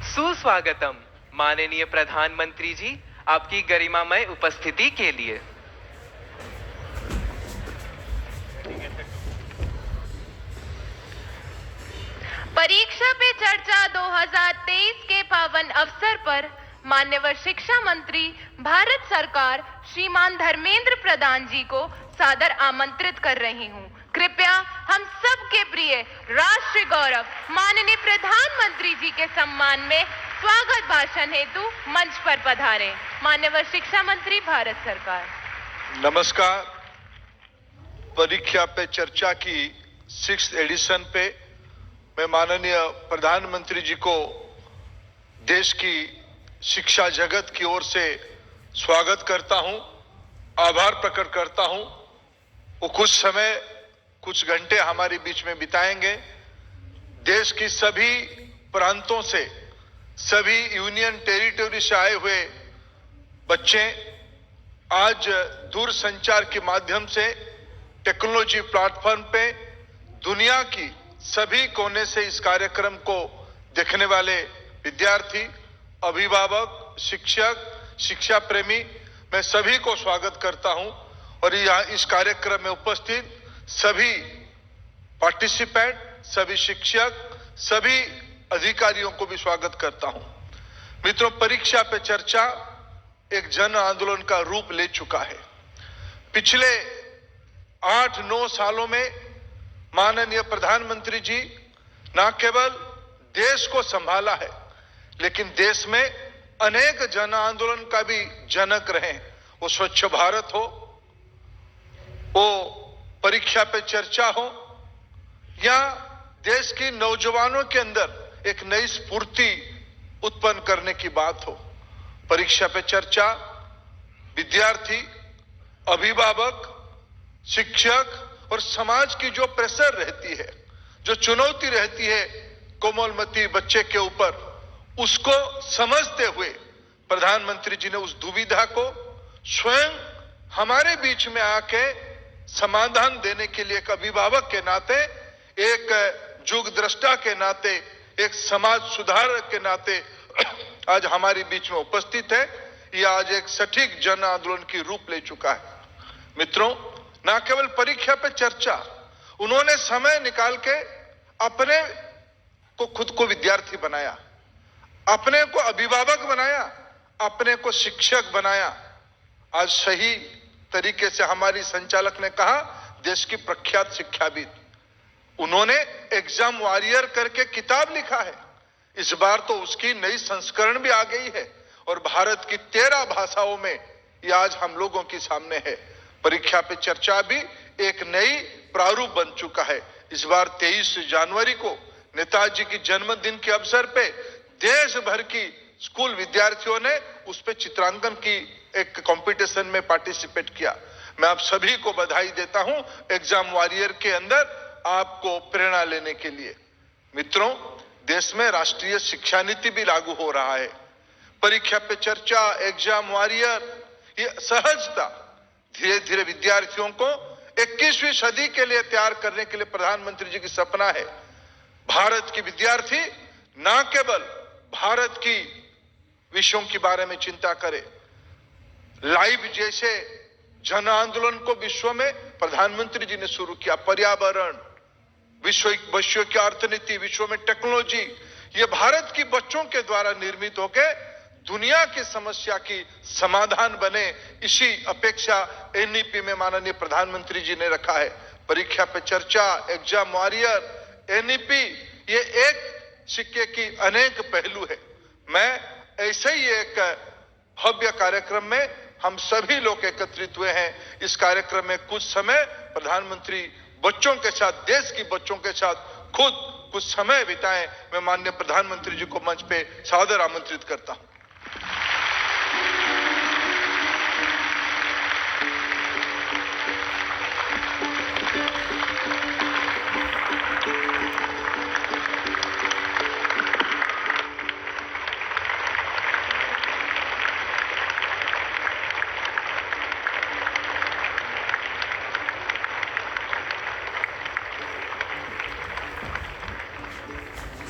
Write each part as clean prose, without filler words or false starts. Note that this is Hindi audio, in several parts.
सुस्वागतम माननीय प्रधानमंत्री जी, आपकी गरिमामय उपस्थिति के लिए। परीक्षा पे चर्चा 2023 के पावन अवसर पर माननीय शिक्षा मंत्री भारत सरकार श्रीमान धर्मेंद्र प्रधान जी को सादर आमंत्रित कर रही हूँ। कृपया हम सबके प्रिय राष्ट्र गौरव माननीय प्रधानमंत्री जी के सम्मान में स्वागत भाषण हेतु मंच पर पधारें। माननीय शिक्षा मंत्री भारत सरकार। नमस्कार। परीक्षा पे चर्चा की 6th एडिशन पे मैं माननीय प्रधानमंत्री जी को देश की शिक्षा जगत की ओर से स्वागत करता हूं, आभार प्रकट करता हूं। वो कुछ घंटे हमारे बीच में बिताएंगे। देश की सभी प्रांतों से, सभी यूनियन टेरिटरी से आए हुए बच्चे आज दूरसंचार के माध्यम से टेक्नोलॉजी प्लेटफॉर्म पे दुनिया की सभी कोने से इस कार्यक्रम को देखने वाले विद्यार्थी, अभिभावक, शिक्षक, शिक्षा प्रेमी, मैं सभी को स्वागत करता हूं। और यहाँ इस कार्यक्रम में उपस्थित सभी पार्टिसिपेंट, सभी शिक्षक, सभी अधिकारियों को भी स्वागत करता हूं। मित्रों, परीक्षा पे चर्चा एक जन आंदोलन का रूप ले चुका है। पिछले 8-9 सालों में माननीय प्रधानमंत्री जी न केवल देश को संभाला है, लेकिन देश में अनेक जन आंदोलन का भी जनक रहे। वो स्वच्छ भारत हो, वो परीक्षा पे चर्चा हो, या देश की नौजवानों के अंदर एक नई स्फूर्ति उत्पन्न करने की बात हो। परीक्षा पे चर्चा विद्यार्थी, अभिभावक, शिक्षक और समाज की जो प्रेशर रहती है, जो चुनौती रहती है कोमलमती बच्चे के ऊपर, उसको समझते हुए प्रधानमंत्री जी ने उस दुविधा को स्वयं हमारे बीच में आके समाधान देने के लिए एक अभिभावक के नाते, एक युग दृष्टा के नाते, एक समाज सुधारक के नाते आज हमारे बीच में उपस्थित है। यह आज एक सटीक जन आंदोलन की रूप ले चुका है। मित्रों, न केवल परीक्षा पे चर्चा, उन्होंने समय निकाल के अपने को खुद को विद्यार्थी बनाया, अपने को अभिभावक बनाया, अपने को शिक्षक बनाया। आज सही तरीके से हमारी संचालक ने कहा, देश की प्रख्यात शिक्षाविद, उन्होंने एग्जाम वॉरियर करके किताब लिखा है। इस बार तो उसकी नई संस्करण भी आ गई है और भारत की 13 भाषाओं में यह आज हम लोगों के सामने है। परीक्षा पे चर्चा भी एक नई प्रारूप बन चुका है। इस बार 23 जनवरी को नेताजी की जन्मदिन के अवसर पे देश भर की स्कूल विद्यार्थियों ने उस पे चित्रांकन की एक कंपटीशन में पार्टिसिपेट किया। मैं आप सभी को बधाई देता हूं एग्जाम वॉरियर के अंदर आपको प्रेरणा लेने के लिए। मित्रों, देश में राष्ट्रीय शिक्षा नीति भी लागू हो रहा है। परीक्षा पे चर्चा, एग्जाम वॉरियर, ये सहजता धीरे धीरे विद्यार्थियों को 21वीं सदी के लिए तैयार करने के लिए प्रधानमंत्री जी की सपना है। भारत की विद्यार्थी न केवल भारत की विषयों के बारे में चिंता करे, लाइव जैसे जन आंदोलन को विश्व में प्रधानमंत्री जी ने शुरू किया। पर्यावरण, विश्व की अर्थनीति, विश्व में टेक्नोलॉजी, ये भारत की बच्चों के द्वारा निर्मित होकर दुनिया की समस्या की समाधान बने, इसी अपेक्षा एनईपी में माननीय प्रधानमंत्री जी ने रखा है। परीक्षा पे चर्चा, एग्जाम वॉरियर, एनईपी, ये एक सिक्के की अनेक पहलू है। मैं ऐसे ही एक भव्य कार्यक्रम में हम सभी लोग एकत्रित हुए हैं। इस कार्यक्रम में कुछ समय प्रधानमंत्री बच्चों के साथ, देश की बच्चों के साथ खुद कुछ समय बिताएं। मैं माननीय प्रधानमंत्री जी को मंच पे सादर आमंत्रित करता हूं।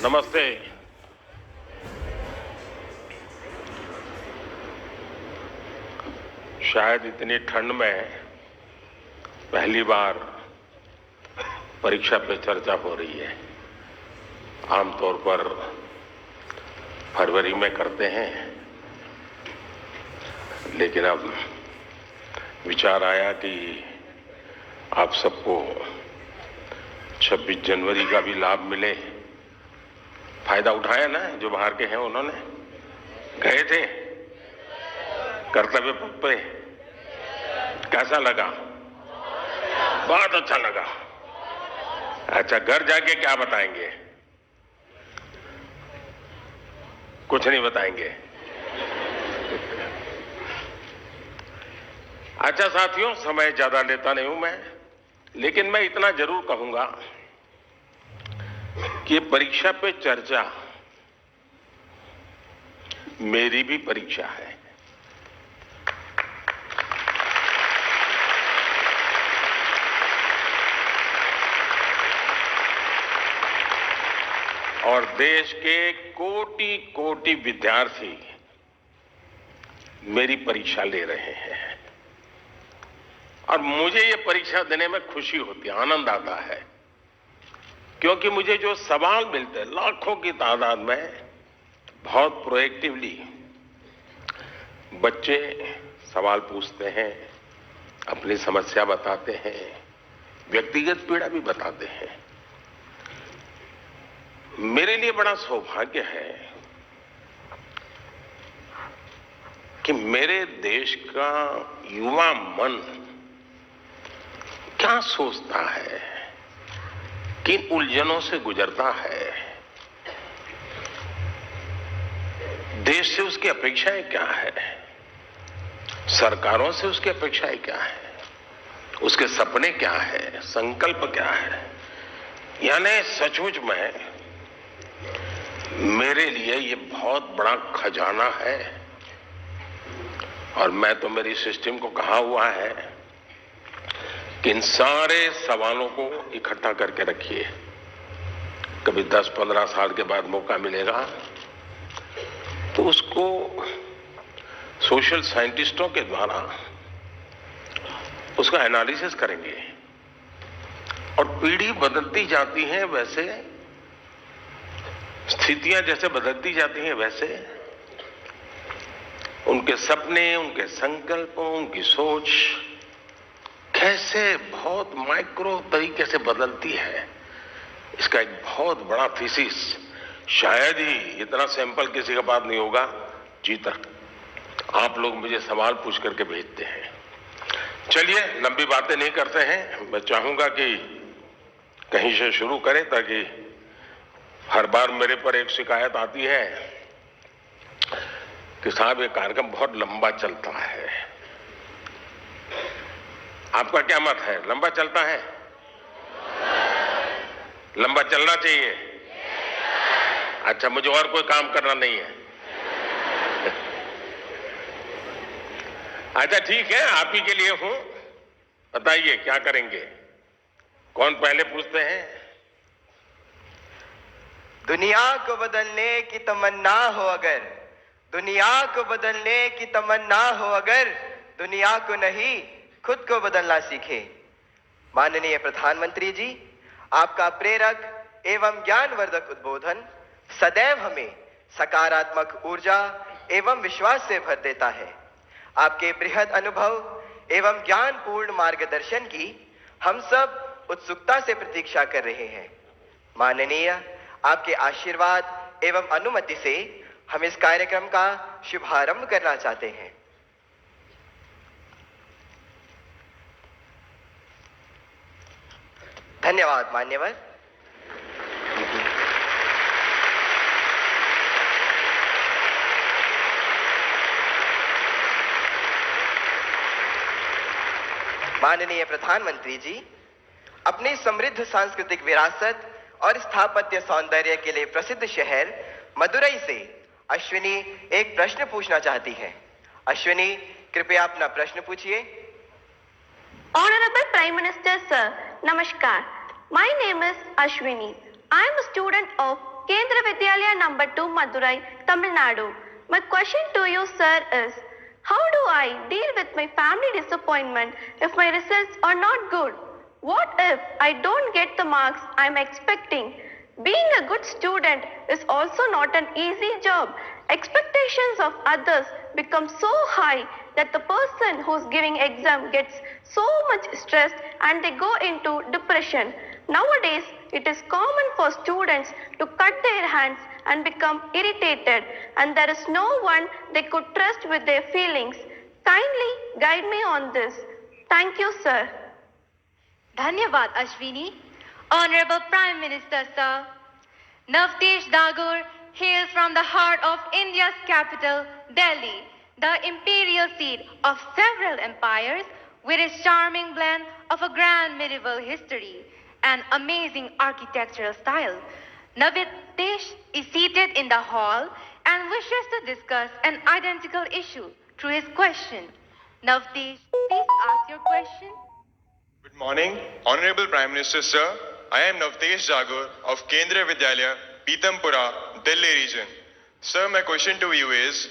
नमस्ते। शायद इतनी ठंड में पहली बार परीक्षा पे चर्चा हो रही है। आमतौर पर फरवरी में करते हैं, लेकिन अब विचार आया कि आप सबको 26 जनवरी का भी लाभ मिले। फायदा उठाया ना जो बाहर के हैं, उन्होंने गए थे कर्तव्य पथ पे। कैसा लगा? बहुत अच्छा लगा। अच्छा, घर जाके क्या बताएंगे? कुछ नहीं बताएंगे। अच्छा साथियों, समय ज्यादा लेता नहीं हूं मैं, लेकिन मैं इतना जरूर कहूंगा कि परीक्षा पे चर्चा मेरी भी परीक्षा है। और देश के कोटि कोटि विद्यार्थी मेरी परीक्षा ले रहे हैं, और मुझे ये परीक्षा देने में खुशी होती है, आनंद आता है, क्योंकि मुझे जो सवाल मिलते हैं लाखों की तादाद में, बहुत प्रोएक्टिवली बच्चे सवाल पूछते हैं, अपनी समस्या बताते हैं, व्यक्तिगत पीड़ा भी बताते हैं। मेरे लिए बड़ा सौभाग्य है कि मेरे देश का युवा मन क्या सोचता है, किन उलझनों से गुजरता है, देश से उसकी अपेक्षाएं क्या है, सरकारों से उसकी अपेक्षाएं क्या है, उसके सपने क्या है, संकल्प क्या है। यानी सचमुच में मेरे लिए ये बहुत बड़ा खजाना है। और मैं तो मेरी सिस्टम को कहा हुआ है कि इन सारे सवालों को इकट्ठा करके रखिए। कभी 10-15 साल के बाद मौका मिलेगा तो उसको सोशल साइंटिस्टों के द्वारा उसका एनालिसिस करेंगे। और पीढ़ी बदलती जाती है, वैसे स्थितियां जैसे बदलती जाती हैं, वैसे उनके सपने, उनके संकल्प, उनकी सोच कैसे बहुत माइक्रो तरीके से बदलती है, इसका एक बहुत बड़ा थीसिस शायद ही इतना सैंपल किसी के पास नहीं होगा जी तक। आप लोग मुझे सवाल पूछ करके भेजते हैं। चलिए, लंबी बातें नहीं करते हैं। मैं चाहूंगा कि कहीं से शुरू करें, ताकि हर बार मेरे पर एक शिकायत आती है कि साहब ये कार्यक्रम बहुत लंबा चलता है। आपका क्या मत है? लंबा चलता है? लंबा चलना चाहिए? अच्छा, मुझे और कोई काम करना नहीं है। अच्छा ठीक है, आप ही के लिए हूं। बताइए क्या करेंगे? कौन पहले पूछते हैं? दुनिया को बदलने की तमन्ना हो अगर, दुनिया को बदलने की तमन्ना हो अगर, दुनिया को नहीं खुद को बदलना सीखे। माननीय प्रधानमंत्री जी, आपका प्रेरक एवं ज्ञानवर्धक उद्बोधन सदैव हमें सकारात्मक ऊर्जा एवं विश्वास से भर देता है। आपके बृहद अनुभव एवं ज्ञानपूर्ण मार्गदर्शन की हम सब उत्सुकता से प्रतीक्षा कर रहे हैं। माननीय, आपके आशीर्वाद एवं अनुमति से हम इस कार्यक्रम का शुभारंभ करना चाहते हैं। धन्यवाद मान्यवर। माननीय प्रधानमंत्री जी, अपनी समृद्ध सांस्कृतिक विरासत और स्थापत्य सौंदर्य के लिए प्रसिद्ध शहर मदुरई से अश्विनी एक प्रश्न पूछना चाहती है। अश्विनी, कृपया अपना प्रश्न पूछिए। Honorable Prime Minister Sir, Namaskar. My name is Ashwini. I am a student of Kendra Vidyalaya number 2 Madurai, Tamil Nadu. My question to you, sir, is how do I deal with my family disappointment if my results are not good? What if I don't get the marks I'm expecting? Being a good student is also not an easy job. Expectations of others become so high that the person who's giving exam gets so much stressed and they go into depression. Nowadays, it is common for students to cut their hands and become irritated, and there is no one they could trust with their feelings. Kindly guide me on this. Thank you, sir. Dhanyavad, Ashwini. Honorable Prime Minister, sir. Navtesh Dagur hails from the heart of India's capital, Delhi, the imperial seat of several empires, with its charming blend of a grand medieval history and amazing architectural style. Navtesh is seated in the hall and wishes to discuss an identical issue through his question. Navtesh, please ask your question. Good morning, Honorable Prime Minister, sir. I am Navtesh Jagur of Kendra Vidyalaya, Pitampura, Delhi region. Sir, my question to you is,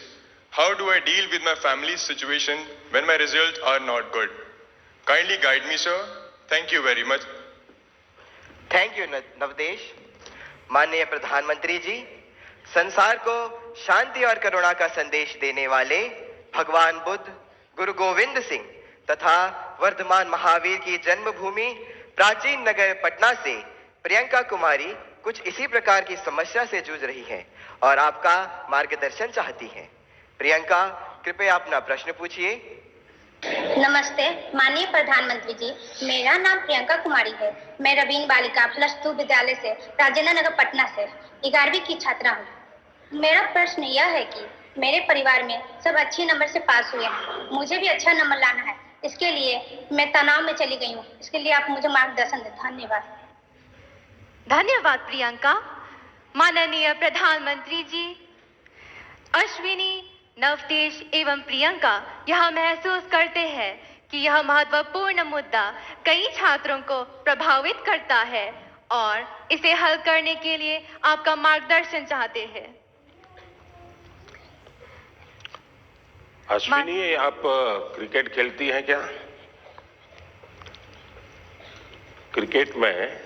how do I deal with my family's situation when my results are not good? Kindly guide me, sir. Thank you very much. Thank you Navdesh. माननीय प्रधानमंत्री जी, संसार को शांति और करुणा का संदेश देने वाले भगवान बुद्ध, गुरु गोविंद सिंह तथा वर्धमान महावीर की जन्मभूमि प्राचीन नगर पटना से प्रियंका कुमारी कुछ इसी प्रकार की समस्या से जूझ रही हैं और आपका मार्गदर्शन चाहती हैं। प्रियंका, कृपया अपना प्रश्न पूछिए। नमस्ते माननीय प्रधानमंत्री जी, मेरा नाम प्रियंका कुमारी है। मैं रवीन बालिका +2 विद्यालय से राजेंद्र नगर पटना से 11वीं की छात्रा हूँ। मेरा प्रश्न यह है कि मेरे परिवार में सब अच्छे नंबर से पास हुए हैं, मुझे भी अच्छा नंबर लाना है। इसके लिए मैं तनाव में चली गई हूँ। इसके लिए आप मुझे मार्गदर्शन दें। धन्यवाद। धन्यवाद प्रियंका। माननीय प्रधानमंत्री जी, अश्विनी, नवतेश एवं प्रियंका यह महसूस करते हैं कि यह महत्वपूर्ण मुद्दा कई छात्रों को प्रभावित करता है और इसे हल करने के लिए आपका मार्गदर्शन चाहते हैं। अश्विनी, आप क्रिकेट खेलती हैं क्या? क्रिकेट में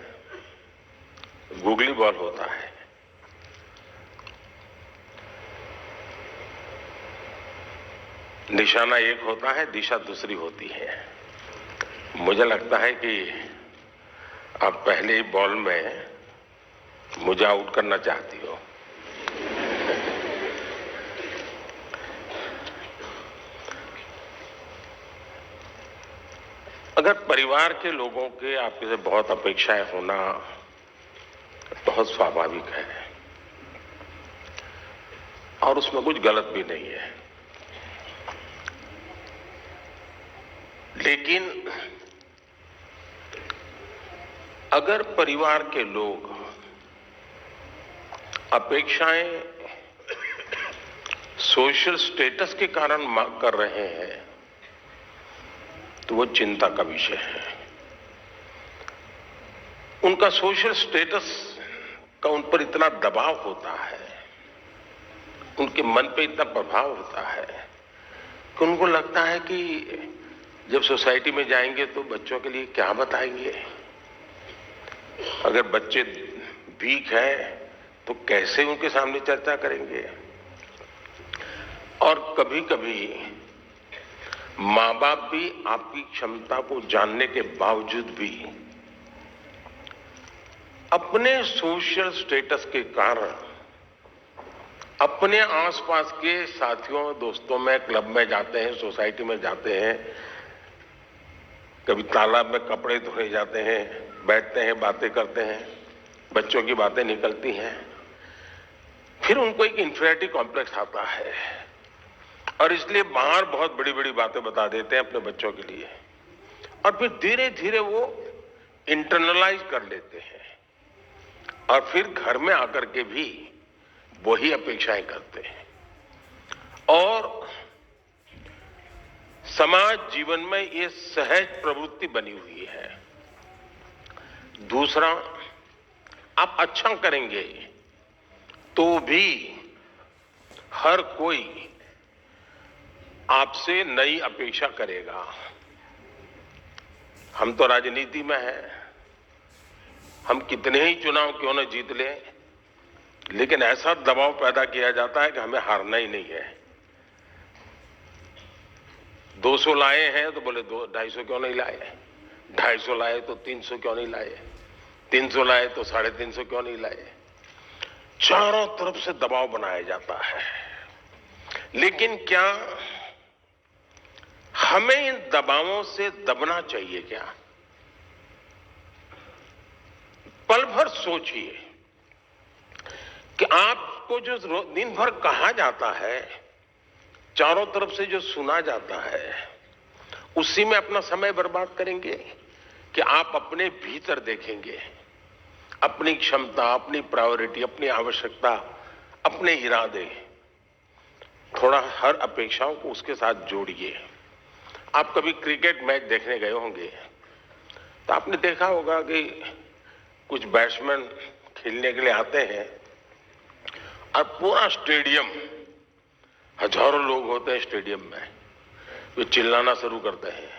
गूगली बॉल होता है। निशाना एक होता है, दिशा दूसरी होती है। मुझे लगता है कि आप पहले ही बॉल में मुझे आउट करना चाहती हो। अगर परिवार के लोगों के आपके से बहुत अपेक्षाएं होना बहुत स्वाभाविक है और उसमें कुछ गलत भी नहीं है, लेकिन अगर परिवार के लोग अपेक्षाएं सोशल स्टेटस के कारण कर रहे हैं तो वो चिंता का विषय है। उनका सोशल स्टेटस का उन पर इतना दबाव होता है, उनके मन पे इतना प्रभाव होता है कि उनको लगता है कि जब सोसाइटी में जाएंगे तो बच्चों के लिए क्या बताएंगे, अगर बच्चे वीक हैं तो कैसे उनके सामने चर्चा करेंगे। और कभी कभी माँ बाप भी आपकी क्षमता को जानने के बावजूद भी अपने सोशल स्टेटस के कारण अपने आसपास के साथियों दोस्तों में क्लब में जाते हैं, सोसाइटी में जाते हैं, कभी तालाब में कपड़े धोने जाते हैं, बैठते हैं, बातें करते हैं, बच्चों की बातें निकलती हैं, फिर उनको एक इंफीरियरिटी कॉम्प्लेक्स आता है और इसलिए बाहर बहुत बड़ी बड़ी बातें बता देते हैं अपने बच्चों के लिए और फिर धीरे धीरे वो इंटरनलाइज कर लेते हैं और फिर घर में आकर के भी वही अपेक्षाएं करते हैं और समाज जीवन में ये सहज प्रवृत्ति बनी हुई है। दूसरा, आप अच्छा करेंगे तो भी हर कोई आपसे नई अपेक्षा करेगा। हम तो राजनीति में हैं, हम कितने ही चुनाव क्यों न जीत लें, लेकिन ऐसा दबाव पैदा किया जाता है कि हमें हारना ही नहीं है। 200 लाए हैं तो बोले 250 क्यों नहीं लाए, 250 लाए तो 300 क्यों नहीं लाए, 300 लाए तो 350 क्यों नहीं लाए। चारों तरफ से दबाव बनाया जाता है। लेकिन क्या हमें इन दबावों से दबना चाहिए क्या? पल भर सोचिए कि आपको जो दिन भर कहा जाता है, चारों तरफ से जो सुना जाता है, उसी में अपना समय बर्बाद करेंगे कि आप अपने भीतर देखेंगे, अपनी क्षमता, अपनी प्रायोरिटी, अपनी आवश्यकता, अपने इरादे, थोड़ा हर अपेक्षाओं को उसके साथ जोड़िए। आप कभी क्रिकेट मैच देखने गए होंगे तो आपने देखा होगा कि कुछ बैट्समैन खेलने के लिए आते हैं और पूरा स्टेडियम, हजारों लोग होते हैं स्टेडियम में, वे चिल्लाना शुरू करते हैं,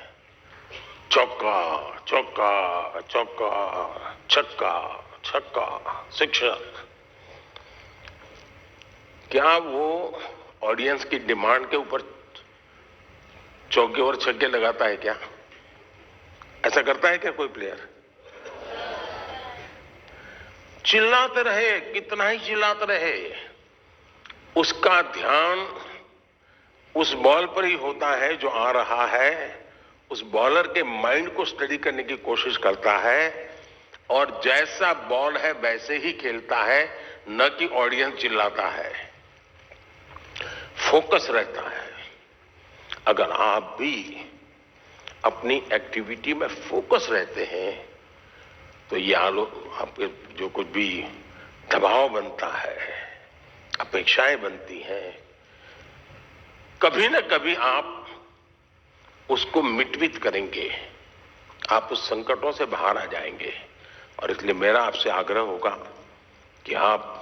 चौका चौका चौका, छक्का छक्का, शिक्षक। क्या वो ऑडियंस की डिमांड के ऊपर चौके और छक्के लगाता है क्या? ऐसा करता है क्या कोई प्लेयर? चिल्लाते रहे, कितना ही चिल्लाते रहे, उसका ध्यान उस बॉल पर ही होता है जो आ रहा है, उस बॉलर के माइंड को स्टडी करने की कोशिश करता है और जैसा बॉल है वैसे ही खेलता है, न कि ऑडियंस चिल्लाता है। फोकस रहता है। अगर आप भी अपनी एक्टिविटी में फोकस रहते हैं तो ये आपके जो कुछ भी दबाव बनता है, अपेक्षाएं बनती हैं, कभी न कभी आप उसको मिटवित करेंगे, आप उस संकटों से बाहर आ जाएंगे। और इसलिए मेरा आपसे आग्रह होगा कि आप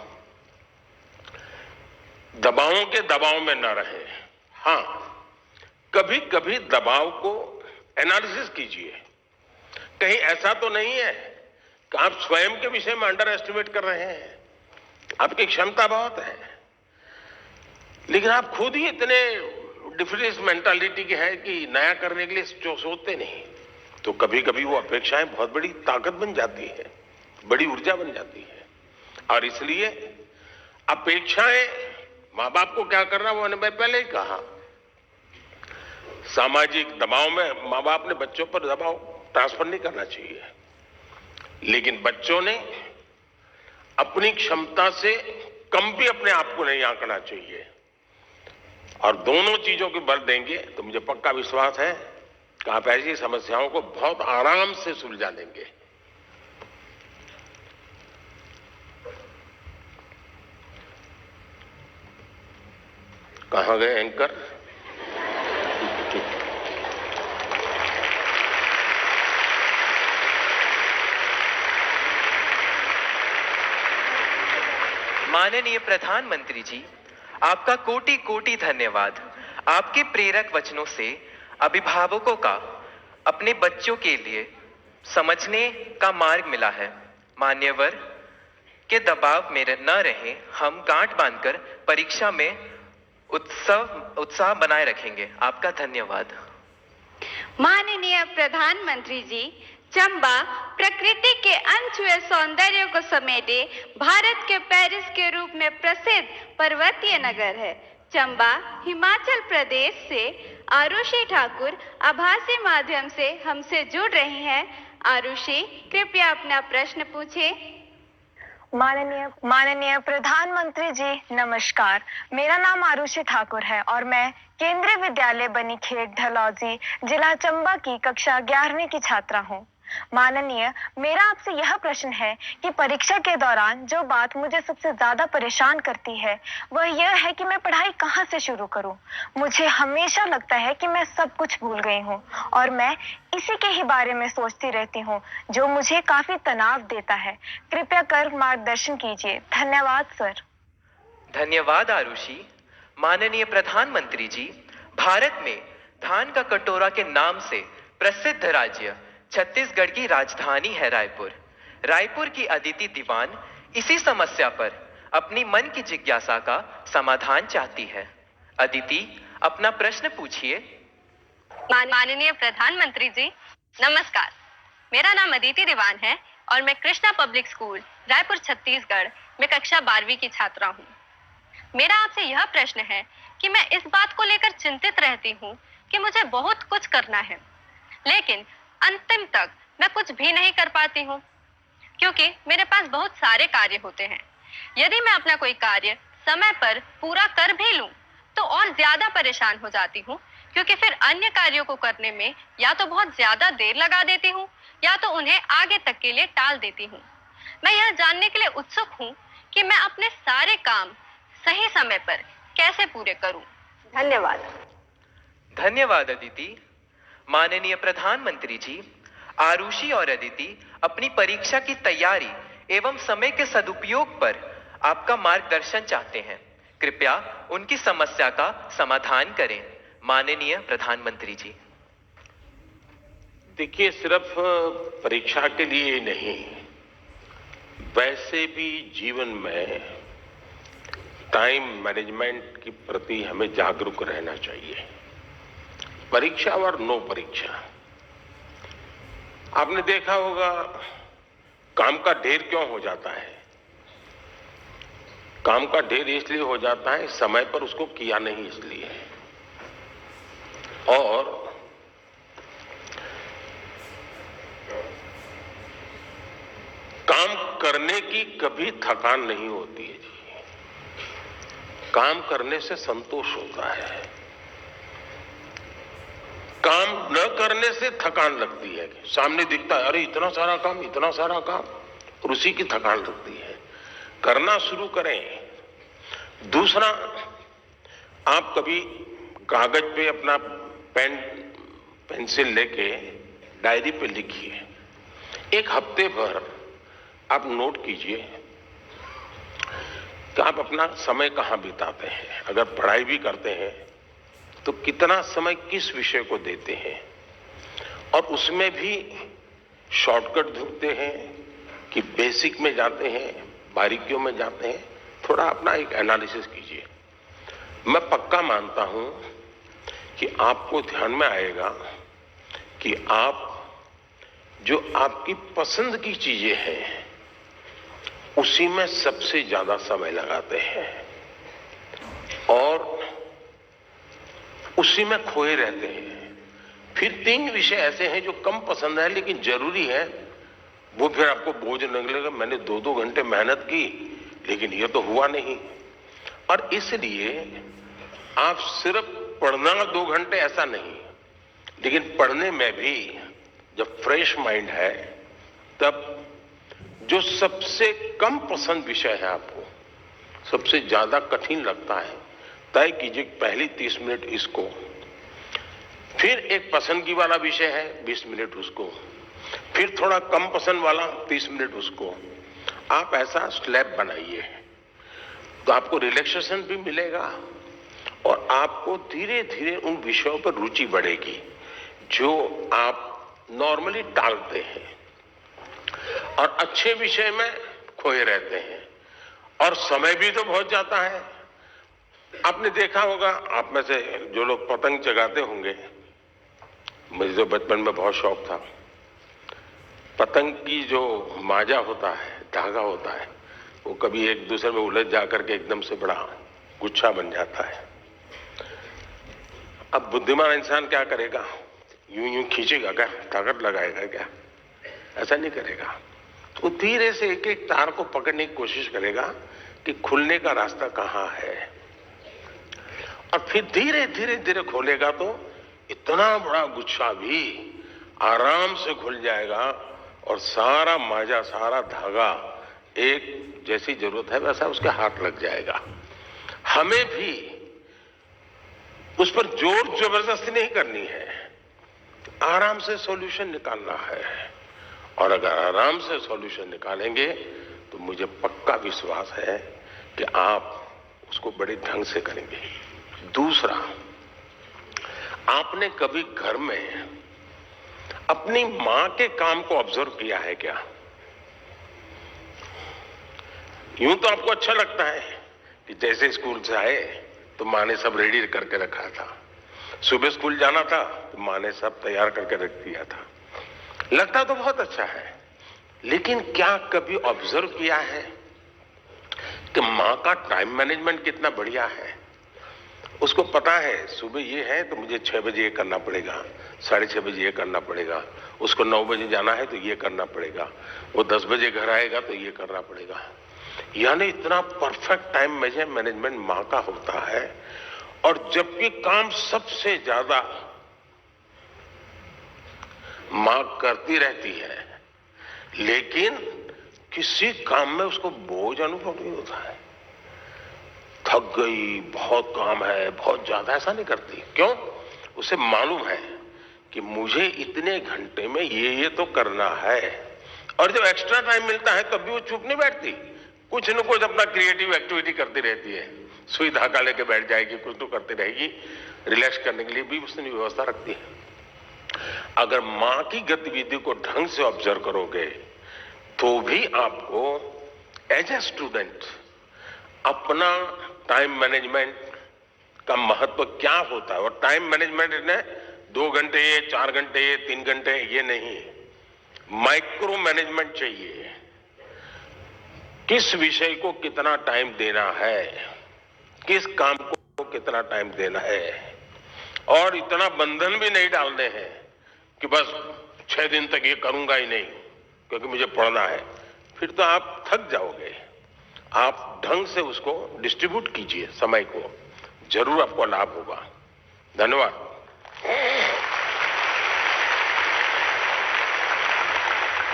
दबावों के दबाव में न रहें। हां, कभी कभी दबाव को एनालिसिस कीजिए। कहीं ऐसा तो नहीं है कि आप स्वयं के विषय में अंडर एस्टिमेट कर रहे हैं। आपकी क्षमता बहुत है, लेकिन आप खुद ही इतने डिफरेंस मेंटालिटी के हैं कि नया करने के लिए सोचते नहीं। तो कभी कभी वो अपेक्षाएं बहुत बड़ी ताकत बन जाती है, बड़ी ऊर्जा बन जाती है। और इसलिए अपेक्षाएं, मां बाप को क्या करना वो मैंने पहले ही कहा, सामाजिक दबाव में मां बाप ने बच्चों पर दबाव ट्रांसफर नहीं करना चाहिए, लेकिन बच्चों ने अपनी क्षमता से कम भी अपने आप को नहीं आंकना चाहिए। और दोनों चीजों के बल देंगे तो मुझे पक्का विश्वास है कि आप ऐसी समस्याओं को बहुत आराम से सुलझा लेंगे। कहां गए एंकर? माननीय प्रधानमंत्री जी, आपका कोटि कोटि धन्यवाद। आपके प्रेरक वचनों से अभिभावकों का अपने बच्चों के लिए समझने का मार्ग मिला है। मान्यवर के दबाव में न रहे, हम गांठ बांधकर परीक्षा में उत्साह बनाए रखेंगे। आपका धन्यवाद। माननीय प्रधानमंत्री जी, चंबा प्रकृति के अनछुए सौंदर्य को समेटे भारत के पेरिस के रूप में प्रसिद्ध पर्वतीय नगर है। चंबा हिमाचल प्रदेश से आरुषि ठाकुर आभासी माध्यम से हमसे जुड़ रही हैं। आरुषि, कृपया अपना प्रश्न पूछे। माननीय प्रधानमंत्री जी, नमस्कार। मेरा नाम आरुषि ठाकुर है और मैं केंद्रीय विद्यालय बनीखेत ढलौजी, जिला चंबा की कक्षा 11वीं की छात्रा हूँ। माननीय, मेरा आपसे यह प्रश्न है कि परीक्षा के दौरान जो बात मुझे सबसे ज्यादा परेशान करती है वह यह है कि मैं पढ़ाई कहाँ से शुरू करूँ। मुझे हमेशा लगता है कि मैं सब कुछ भूल गई हूँ और मैं इसी के ही बारे में सोचती रहती हूँ, जो मुझे काफी तनाव देता है। कृपया कर मार्गदर्शन कीजिए। धन्यवाद सर। धन्यवाद आरुषि। माननीय प्रधानमंत्री जी, भारत में धान का कटोरा के नाम से प्रसिद्ध राज्य छत्तीसगढ़ की राजधानी है रायपुर। रायपुर की अदिति दीवान इसी समस्या पर अपनी मन की जिज्ञासा का समाधान चाहती है। अदिति, अपना प्रश्न पूछिए। माननीय प्रधानमंत्री जी, नमस्कार। मेरा नाम अदिति दीवान है और मैं कृष्णा पब्लिक स्कूल रायपुर छत्तीसगढ़ में कक्षा 12वीं की छात्रा हूँ। मेरा आपसे यह प्रश्न है कि मैं इस बात को लेकर चिंतित रहती हूँ कि मुझे बहुत कुछ करना है, लेकिन अंतिम तक मैं कुछ भी नहीं कर पाती हूँ, क्योंकि मेरे पास बहुत सारे कार्य होते हैं। यदि मैं अपना कोई कार्य समय पर पूरा कर भी लूं, तो और ज्यादा परेशान हो जाती हूँ, क्योंकि फिर अन्य कार्यों को करने में या तो बहुत ज्यादा देर लगा देती हूँ या तो उन्हें आगे तक के लिए टाल देती हूँ। मैं यह जानने के लिए उत्सुक हूँ कि मैं अपने सारे काम सही समय पर कैसे पूरे करूं। धन्यवाद। धन्यवाद अदिति। माननीय प्रधानमंत्री जी, आरुषि और अदिति अपनी परीक्षा की तैयारी एवं समय के सदुपयोग पर आपका मार्गदर्शन चाहते हैं। कृपया उनकी समस्या का समाधान करें। माननीय प्रधानमंत्री जी। देखिए, सिर्फ परीक्षा के लिए ही नहीं, वैसे भी जीवन में टाइम मैनेजमेंट के प्रति हमें जागरूक रहना चाहिए। परीक्षा और नो परीक्षा, आपने देखा होगा काम का ढेर क्यों हो जाता है। काम का ढेर इसलिए हो जाता है समय पर उसको किया नहीं इसलिए। और काम करने की कभी थकान नहीं होती है जी। काम करने से संतोष होता है, काम न करने से थकान लगती है। सामने दिखता है अरे इतना सारा काम, इतना सारा काम, और उसी की थकान लगती है। करना शुरू करें। दूसरा, आप कभी कागज पे अपना पेन पेंसिल लेके डायरी पे लिखिए। एक हफ्ते भर आप नोट कीजिए कि आप अपना समय कहां बिताते हैं। अगर पढ़ाई भी करते हैं तो कितना समय किस विषय को देते हैं, और उसमें भी शॉर्टकट ढूंढते हैं कि बेसिक में जाते हैं, बारीकियों में जाते हैं। थोड़ा अपना एक एनालिसिस कीजिए। मैं पक्का मानता हूं कि आपको ध्यान में आएगा कि आप जो आपकी पसंद की चीजें हैं उसी में सबसे ज्यादा समय लगाते हैं और उसी में खोए रहते हैं। फिर 3 विषय ऐसे हैं जो कम पसंद है लेकिन जरूरी है, वो फिर आपको बोझ लगेगा। मैंने 2-2 घंटे मेहनत की लेकिन ये तो हुआ नहीं। और इसलिए आप सिर्फ पढ़ना 2 घंटे ऐसा नहीं, लेकिन पढ़ने में भी जब फ्रेश माइंड है तब जो सबसे कम पसंद विषय है, आपको सबसे ज्यादा कठिन लगता है, तय कीजिए पहली 30 मिनट इसको, फिर एक पसंदगी वाला विषय है 20 मिनट उसको, फिर थोड़ा कम पसंद वाला 30 मिनट उसको। आप ऐसा स्लैब बनाइए तो आपको रिलैक्सेशन भी मिलेगा और आपको धीरे धीरे उन विषयों पर रुचि बढ़ेगी जो आप नॉर्मली टालते हैं और अच्छे विषय में खोए रहते हैं। और समय भी तो बहुत जाता है। आपने देखा होगा, आप में से जो लोग पतंग चगाते होंगे, मुझे तो बचपन में बहुत शौक था। पतंग की जो माजा होता है, धागा होता है, वो कभी एक दूसरे में उलझ जाकर के एकदम से बड़ा गुच्छा बन जाता है। अब बुद्धिमान इंसान क्या करेगा? यूं यूं खींचेगा क्या? ताकत लगाएगा क्या? ऐसा नहीं करेगा। तो धीरे से एक एक तार को पकड़ने की कोशिश करेगा कि खुलने का रास्ता कहां है, और फिर धीरे धीरे धीरे खोलेगा तो इतना बड़ा गुच्छा भी आराम से खुल जाएगा और सारा माजा, सारा धागा एक जैसी जरूरत है वैसा उसके हाथ लग जाएगा। हमें भी उस पर जोर जबरदस्ती नहीं करनी है, आराम से सॉल्यूशन निकालना है। और अगर आराम से सॉल्यूशन निकालेंगे तो मुझे पक्का विश्वास है कि आप उसको बड़े ढंग से करेंगे। दूसरा, आपने कभी घर में अपनी मां के काम को ऑब्जर्व किया है क्या? यूं तो आपको अच्छा लगता है कि जैसे स्कूल से आए तो मां ने सब रेडी करके रखा था, सुबह स्कूल जाना था तो मां ने सब तैयार करके रख दिया था, लगता तो बहुत अच्छा है। लेकिन क्या कभी ऑब्जर्व किया है कि मां का टाइम मैनेजमेंट कितना बढ़िया है? उसको पता है सुबह ये है तो मुझे 6 बजे ये करना पड़ेगा, 6:30 बजे ये करना पड़ेगा, उसको 9 बजे जाना है तो ये करना पड़ेगा, वो 10 बजे घर आएगा तो ये करना पड़ेगा। यानी इतना परफेक्ट टाइम मैनेजमेंट मां का होता है। और जबकि काम सबसे ज्यादा मां करती रहती है, लेकिन किसी काम में उसको बोझ अनुभव नहीं होता है। थक गई, बहुत काम है, बहुत ज्यादा, ऐसा नहीं करती। क्यों? उसे मालूम है कि मुझे इतने घंटे में ये तो करना है। और जब एक्स्ट्रा टाइम मिलता है तब भी वो चुप नहीं बैठती, कुछ न कुछ अपना क्रिएटिव एक्टिविटी करती रहती है। सुई धागा लेके बैठ जाएगी, कुछ तो करती रहेगी। रिलैक्स करने के लिए भी उसने व्यवस्था रखती है। अगर मां की गतिविधि को ढंग से ऑब्जर्व करोगे तो भी आपको एज ए स्टूडेंट अपना टाइम मैनेजमेंट का महत्व क्या होता है। और टाइम मैनेजमेंट ने 2 घंटे, 4 घंटे, 3 घंटे ये नहीं, माइक्रो मैनेजमेंट चाहिए। किस विषय को कितना टाइम देना है, किस काम को कितना टाइम देना है। और इतना बंधन भी नहीं डालने हैं कि बस 6 दिन तक ये करूंगा ही नहीं क्योंकि मुझे पढ़ना है, फिर तो आप थक जाओगे। आप ढंग से उसको डिस्ट्रीब्यूट कीजिए समय को, जरूर आपको लाभ होगा। धन्यवाद।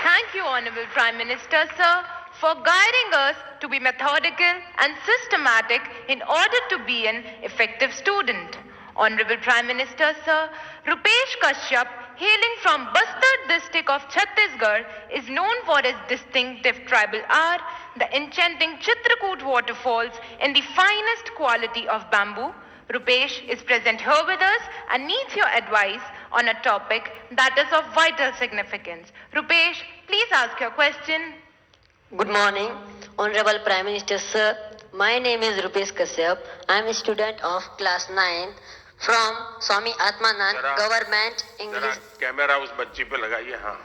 Thank you, Honorable Prime Minister, sir, for guiding us to be methodical and systematic in order to be an effective student. Honorable Prime Minister, sir, Rupesh Kashyap, hailing from Bastar district of Chhattisgarh, is known for his distinctive tribal art, the enchanting Chitrakoot waterfalls, and the finest quality of bamboo. Rupesh is present here with us and needs your advice on a topic that is of vital significance. Rupesh, please ask your question. Good morning, Honorable Prime Minister, sir. My name is Rupesh Kashyap. I am a student of class 9 from Swami Atmanand Government English. Camera उस बच्ची पे लगाइए। हाँ।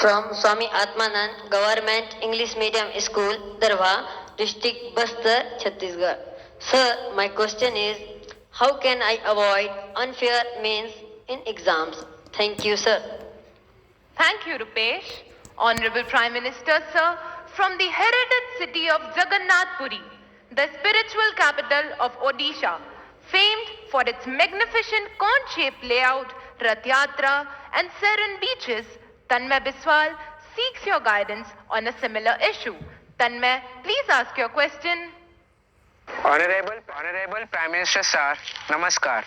From Swami Atmanand Government English Medium School, Darwa, District Bastar, Chhattisgarh. Sir, my question is, how can I avoid unfair means in exams? Thank you, sir. Thank you, Rupesh. Honorable Prime Minister, sir, from the heritage city of Jagannath Puri, the spiritual capital of Odisha, famed for its magnificent cone-shaped layout, Rath Yatra, and serene beaches, Tanmay Biswal seeks your guidance on a similar issue. Tanmay, please ask your question. Honorable Prime Minister, sir, Namaskar.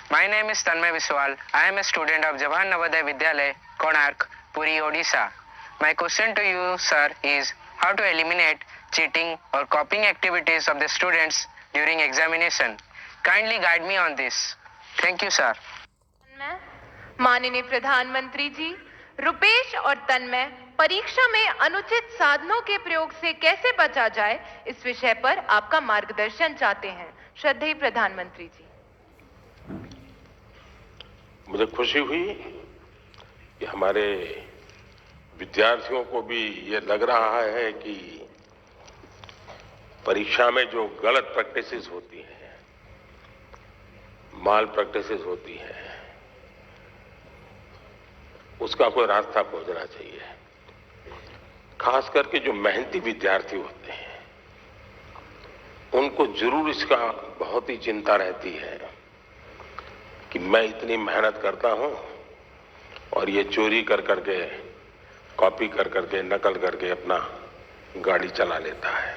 My name is Tanmay Biswal. I am a student of Jawahar Navodaya Vidyalaya, Konark, Puri, Odisha. My question to you, sir, is how to eliminate cheating or copying activities of the students during examination. Kindly guide me on this. Thank you, sir. माननीय प्रधानमंत्री जी, रुपेश और तन्मय परीक्षा में अनुचित साधनों के प्रयोग से कैसे बचा जाए, इस विषय पर आपका मार्गदर्शन चाहते हैं। श्रद्धेय प्रधानमंत्री जी। मुझे खुशी हुई कि हमारे विद्यार्थियों को भी ये लग रहा है कि परीक्षा में जो गलत प्रैक्टिसेस होती हैं, माल प्रैक्टिसेस होती हैं, उसका कोई रास्ता खोजना चाहिए। खास करके जो मेहनती विद्यार्थी होते हैं उनको जरूर इसका बहुत ही चिंता रहती है कि मैं इतनी मेहनत करता हूं और ये चोरी कर करके, कॉपी कर करके, नकल करके अपना गाड़ी चला लेता है।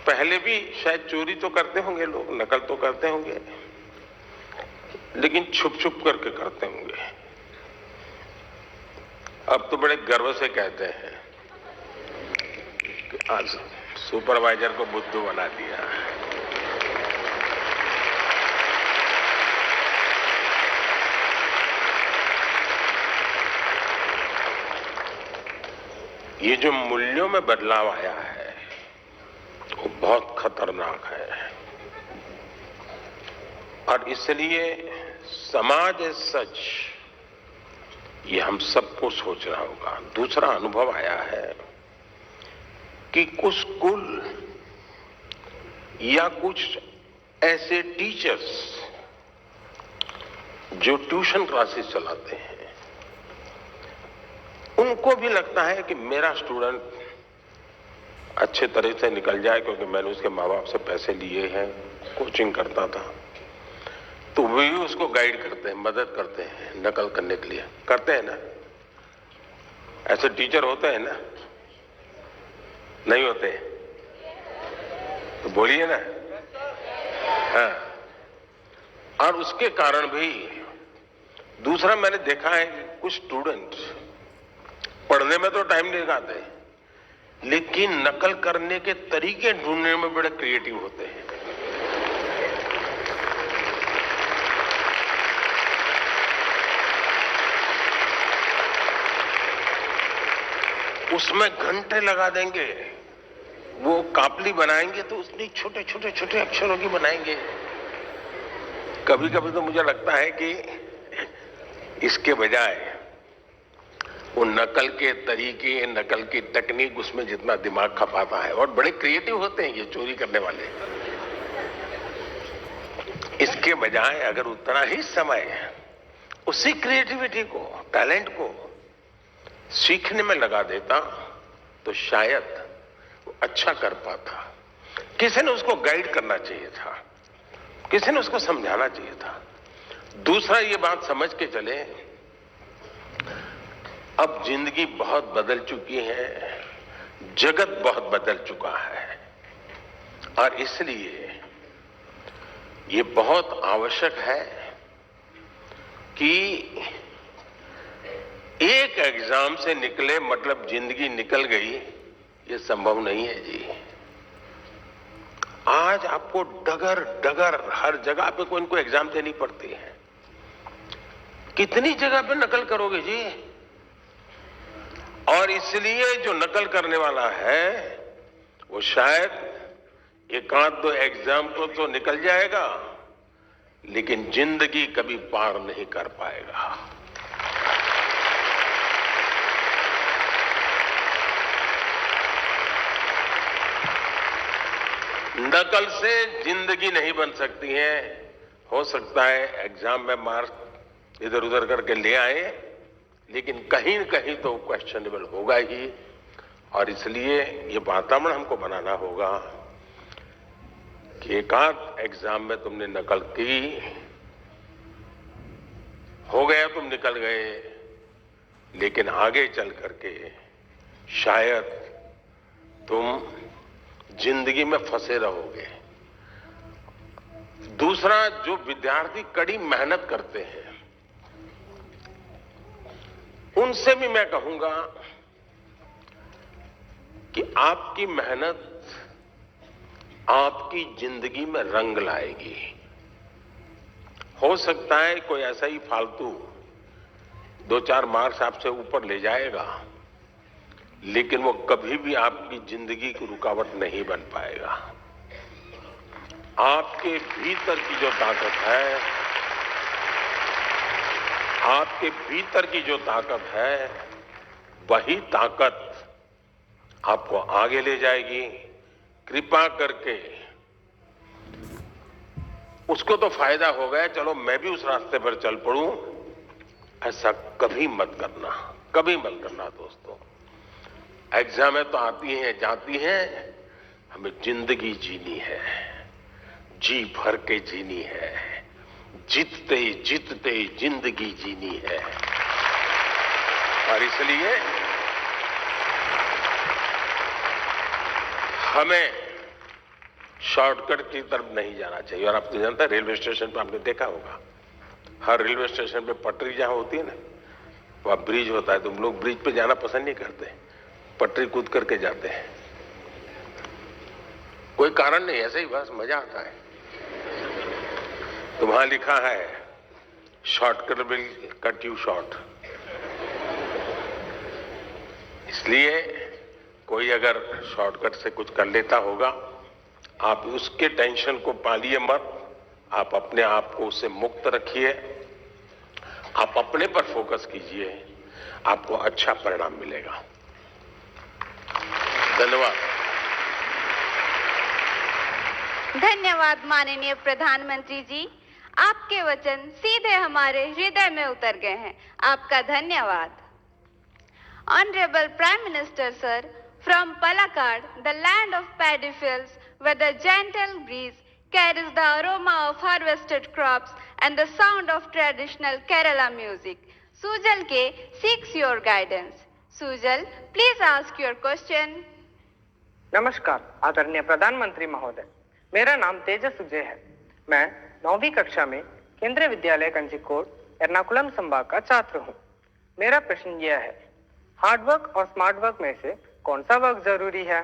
पहले भी शायद चोरी तो करते होंगे लोग, नकल तो करते होंगे, लेकिन छुप छुप करके करते होंगे। अब तो बड़े गर्व से कहते हैं आज सुपरवाइजर को बुद्धू बना दिया। ये जो मूल्यों में बदलाव आया है वो बहुत खतरनाक है और इसलिए समाज एज सच ये हम सबको सोचना होगा। दूसरा अनुभव आया है कि कुछ स्कूल या कुछ ऐसे टीचर्स जो ट्यूशन क्लासेस चलाते हैं उनको भी लगता है कि मेरा स्टूडेंट अच्छे तरह से निकल जाए, क्योंकि मैंने उसके माँ बाप से पैसे लिए हैं, कोचिंग करता था, तो वे भी उसको गाइड करते हैं, मदद करते हैं नकल करने के लिए। करते हैं ना? ऐसे टीचर होते हैं ना? नहीं होते? तो बोलिए ना। हाँ। और उसके कारण भी दूसरा मैंने देखा है कि कुछ स्टूडेंट पढ़ने में तो टाइम नहीं लगाते, लेकिन नकल करने के तरीके ढूंढने में बड़े क्रिएटिव होते हैं। उसमें घंटे लगा देंगे, वो कापली बनाएंगे तो उसमें छोटे छोटे छोटे अक्षरों की बनाएंगे। कभी कभी तो मुझे लगता है कि इसके बजाय वो नकल के तरीके, नकल की टेक्निक, उसमें जितना दिमाग खपाता है, और बड़े क्रिएटिव होते हैं ये चोरी करने वाले, इसके बजाय अगर उतना ही समय उसी क्रिएटिविटी को, टैलेंट को सीखने में लगा देता तो शायद वो अच्छा कर पाता। किसी ने उसको गाइड करना चाहिए था, किसी ने उसको समझाना चाहिए था। दूसरा ये बात समझ के चले, अब जिंदगी बहुत बदल चुकी है, जगत बहुत बदल चुका है, और इसलिए ये बहुत आवश्यक है कि एक एग्जाम से निकले मतलब जिंदगी निकल गई, ये संभव नहीं है जी। आज आपको डगर डगर हर जगह पे कोई इनको एग्जाम देनी पड़ती है। कितनी जगह पे नकल करोगे जी? और इसलिए जो नकल करने वाला है वो शायद एक आध दो एग्जाम को तो निकल जाएगा, लेकिन जिंदगी कभी पार नहीं कर पाएगा। नकल से जिंदगी नहीं बन सकती है। हो सकता है एग्जाम में मार्क्स इधर उधर करके ले आए, लेकिन कहीं न कहीं तो क्वेश्चनेबल होगा ही, और इसलिए ये वातावरण हमको बनाना होगा कि एक आध एग्जाम में तुमने नकल की, हो गया तुम निकल गए, लेकिन आगे चल करके शायद तुम जिंदगी में फंसे रहोगे। दूसरा, जो विद्यार्थी कड़ी मेहनत करते हैं उनसे भी मैं कहूंगा कि आपकी मेहनत आपकी जिंदगी में रंग लाएगी। हो सकता है कोई ऐसा ही फालतू 2-4 मार्क्स आपसे ऊपर ले जाएगा, लेकिन वो कभी भी आपकी जिंदगी की रुकावट नहीं बन पाएगा। आपके भीतर की जो ताकत है, आपके भीतर की जो ताकत है, वही ताकत आपको आगे ले जाएगी। कृपा करके उसको तो फायदा हो गया, चलो मैं भी उस रास्ते पर चल पड़ूं, ऐसा कभी मत करना, कभी मत करना दोस्तों। एग्जामें तो आती हैं जाती हैं, हमें जिंदगी जीनी है, जी भर के जीनी है, जीतते जीतते जिंदगी जीनी है। और इसलिए हमें शॉर्टकट की तरफ नहीं जाना चाहिए। और आप तो जानते हैं, रेलवे स्टेशन पर आपने देखा होगा, हर रेलवे स्टेशन पे पटरी जहां होती है ना, वहां ब्रिज होता है। तुम लोग ब्रिज पे जाना पसंद नहीं करते, पटरी कूद करके जाते हैं। कोई कारण नहीं, ऐसे ही बस मजा आता है। तो वहां लिखा है shortcut will cut you short. इसलिए कोई अगर शॉर्टकट से कुछ कर लेता होगा, आप उसके टेंशन को पालिए मत, आप अपने आप को उससे मुक्त रखिए, आप अपने पर फोकस कीजिए, आपको अच्छा परिणाम मिलेगा। धन्यवाद। धन्यवाद माननीय प्रधानमंत्री जी, आपके वचन सीधे हमारे हृदय में उतर गए हैं। आपका धन्यवाद। Honorable Prime Minister sir, from Palakkad, the land of paddy fields, where the gentle breeze carries the aroma of harvested crops and the sound of traditional Kerala music, Sujal K seeks your guidance. Sujal, please ask your question. नमस्कार आदरणीय प्रधानमंत्री महोदय, मेरा नाम तेजस सुजय है। मैं 9वीं कक्षा में केंद्रीय विद्यालय कंजीकोट एर्नाकुलम संभाग का छात्र हूँ। मेरा प्रश्न यह है, हार्डवर्क और स्मार्ट वर्क में से कौन सा वर्क जरूरी है?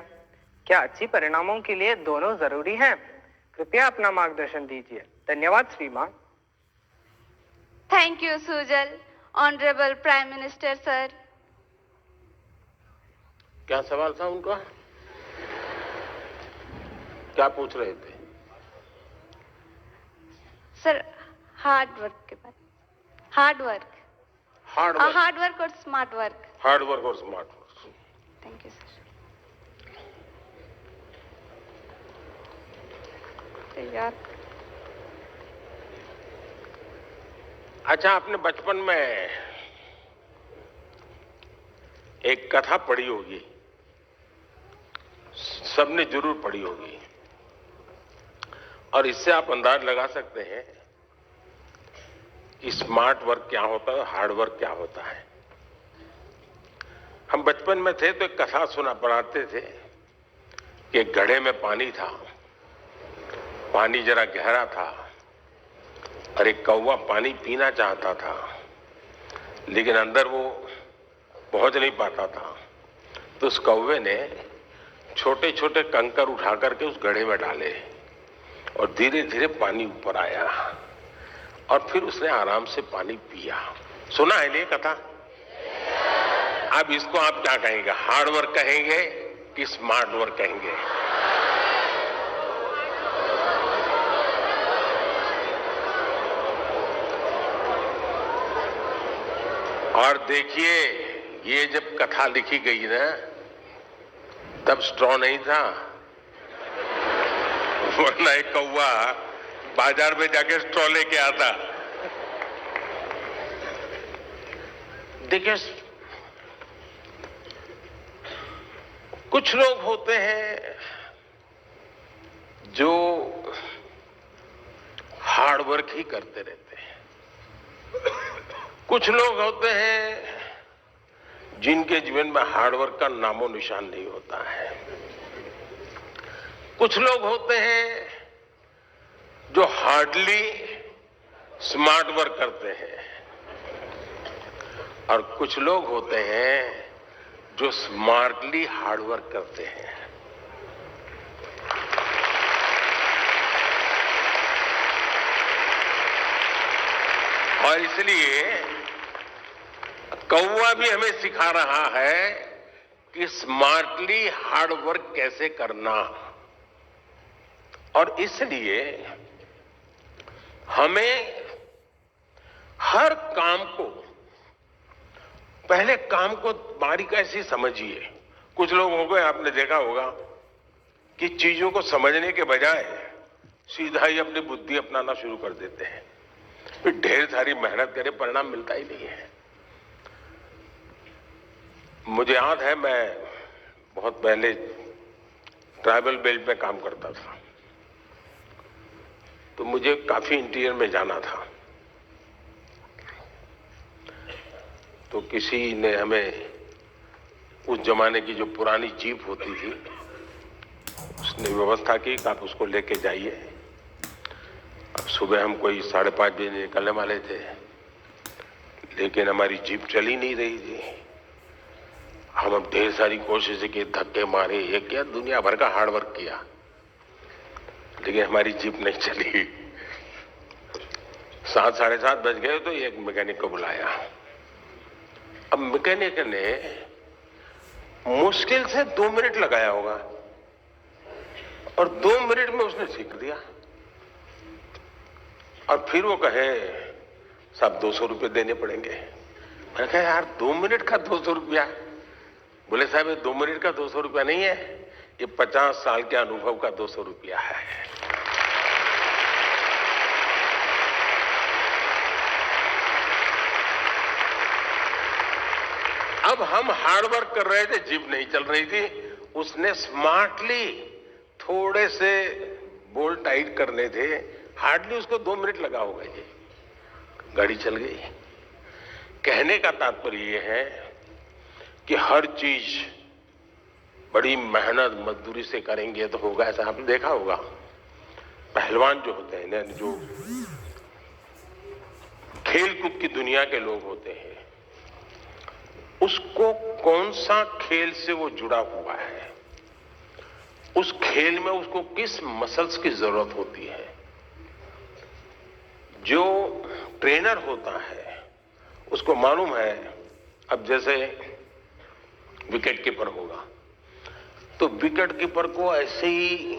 क्या अच्छी परिणामों के लिए दोनों जरूरी हैं? कृपया अपना मार्गदर्शन दीजिए। धन्यवाद श्रीमान। Thank you, Sujal. Honorable Prime Minister sir. क्या सवाल था उनका? क्या पूछ रहे थे? सर, हार्ड वर्क के बारे में। हार्ड वर्क और स्मार्ट वर्क। हार्ड वर्क और smart work. Thank you sir. अच्छा, आपने बचपन में एक कथा पढ़ी होगी, सबने जरूर पढ़ी होगी, और इससे आप अंदाज लगा सकते हैं कि स्मार्ट वर्क क्या होता है, हार्ड वर्क क्या होता है। हम बचपन में थे तो एक कथा सुना पढ़ाते थे कि एक घड़े में पानी था, पानी जरा गहरा था और एक कौवा पानी पीना चाहता था, लेकिन अंदर वो पहुंच नहीं पाता था। तो उस कौवे ने छोटे छोटे कंकर उठा करके उस घड़े में डाले और धीरे धीरे पानी ऊपर आया और फिर उसने आराम से पानी पिया। सुना है ये कथा? अब इसको आप क्या कहेंगे, हार्ड वर्क कहेंगे कि स्मार्ट वर्क कहेंगे? और देखिए, ये जब कथा लिखी गई ना, तब स्ट्रॉ नहीं था, वरना एक कौवा बाजार में जाके स्ट्रॉ लेके आता। देखिए, कुछ लोग होते हैं जो हार्ड वर्क ही करते रहते हैं, कुछ लोग होते हैं जिनके जीवन में हार्ड वर्क का नामो निशान नहीं होता है, कुछ लोग होते हैं जो हार्डली स्मार्ट वर्क करते हैं, और कुछ लोग होते हैं जो स्मार्टली हार्ड वर्क करते हैं। और इसलिए कौवा भी हमें सिखा रहा है कि स्मार्टली हार्ड वर्क कैसे करना। और इसलिए हमें हर काम को, पहले काम को बारीकी से समझिए। कुछ लोग हो गए, आपने देखा होगा कि चीजों को समझने के बजाय सीधा ही अपनी बुद्धि अपनाना शुरू कर देते हैं, फिर ढेर सारी मेहनत करे, परिणाम मिलता ही नहीं है। मुझे याद है, मैं बहुत पहले ट्राइबल बेल्ट में काम करता था, तो मुझे काफी इंटीरियर में जाना था। तो किसी ने हमें, उस जमाने की जो पुरानी जीप होती थी, उसने व्यवस्था की कि आप उसको लेके जाइए। अब सुबह हम कोई 5:30 बजे निकलने वाले थे, लेकिन हमारी जीप चली नहीं रही थी। हम अब ढेर सारी कोशिशें की, धक्के मारे, ये किया, दुनिया भर का हार्ड वर्क किया, लेकिन हमारी जीप नहीं चली। 7, साढ़े 7 बज गए तो एक मैकेनिक को बुलाया। अब मैकेनिक ने मुश्किल से 2 मिनट लगाया होगा और 2 मिनट में उसने सीख दिया। और फिर वो कहे साहब 200 रुपये देने पड़ेंगे। मैंने कहा यार 2 मिनट का 200 रुपया? बोले साहब ये 2 मिनट का 200 रुपया नहीं है, ये 50 साल के अनुभव का 200 रुपया है। अब हम हार्ड वर्क कर रहे थे, जीप नहीं चल रही थी। उसने स्मार्टली थोड़े से बोल्ट टाइट करने थे, हार्डली उसको 2 मिनट लगा होगा जी, गाड़ी चल गई। कहने का तात्पर्य यह है कि हर चीज बड़ी मेहनत मजदूरी से करेंगे तो होगा ऐसा आपने देखा होगा। पहलवान जो होते हैं, जो खेल कूद की दुनिया के लोग होते हैं, उसको कौन सा खेल से वो जुड़ा हुआ है, उस खेल में उसको किस मसल्स की जरूरत होती है। जो ट्रेनर होता है उसको मालूम है। अब जैसे विकेट कीपर होगा तो विकेट कीपर को ऐसे ही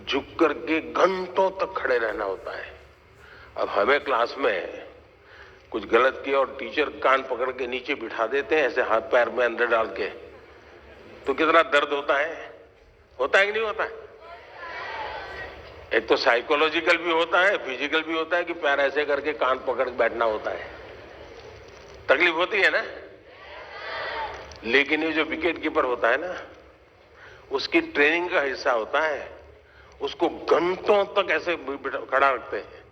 झुक करके घंटों तक खड़े रहना होता है। अब हमें क्लास में कुछ गलत किया और टीचर कान पकड़ के नीचे बिठा देते हैं, ऐसे हाथ पैर में अंदर डाल के, तो कितना दर्द होता है कि नहीं होता है? एक तो साइकोलॉजिकल भी होता है, फिजिकल भी होता है कि पैर ऐसे करके कान पकड़ के बैठना होता है। तकलीफ होती है ना। लेकिन ये जो विकेट कीपर होता है ना, उसकी ट्रेनिंग का हिस्सा होता है, उसको घंटों तक ऐसे खड़ा रखते हैं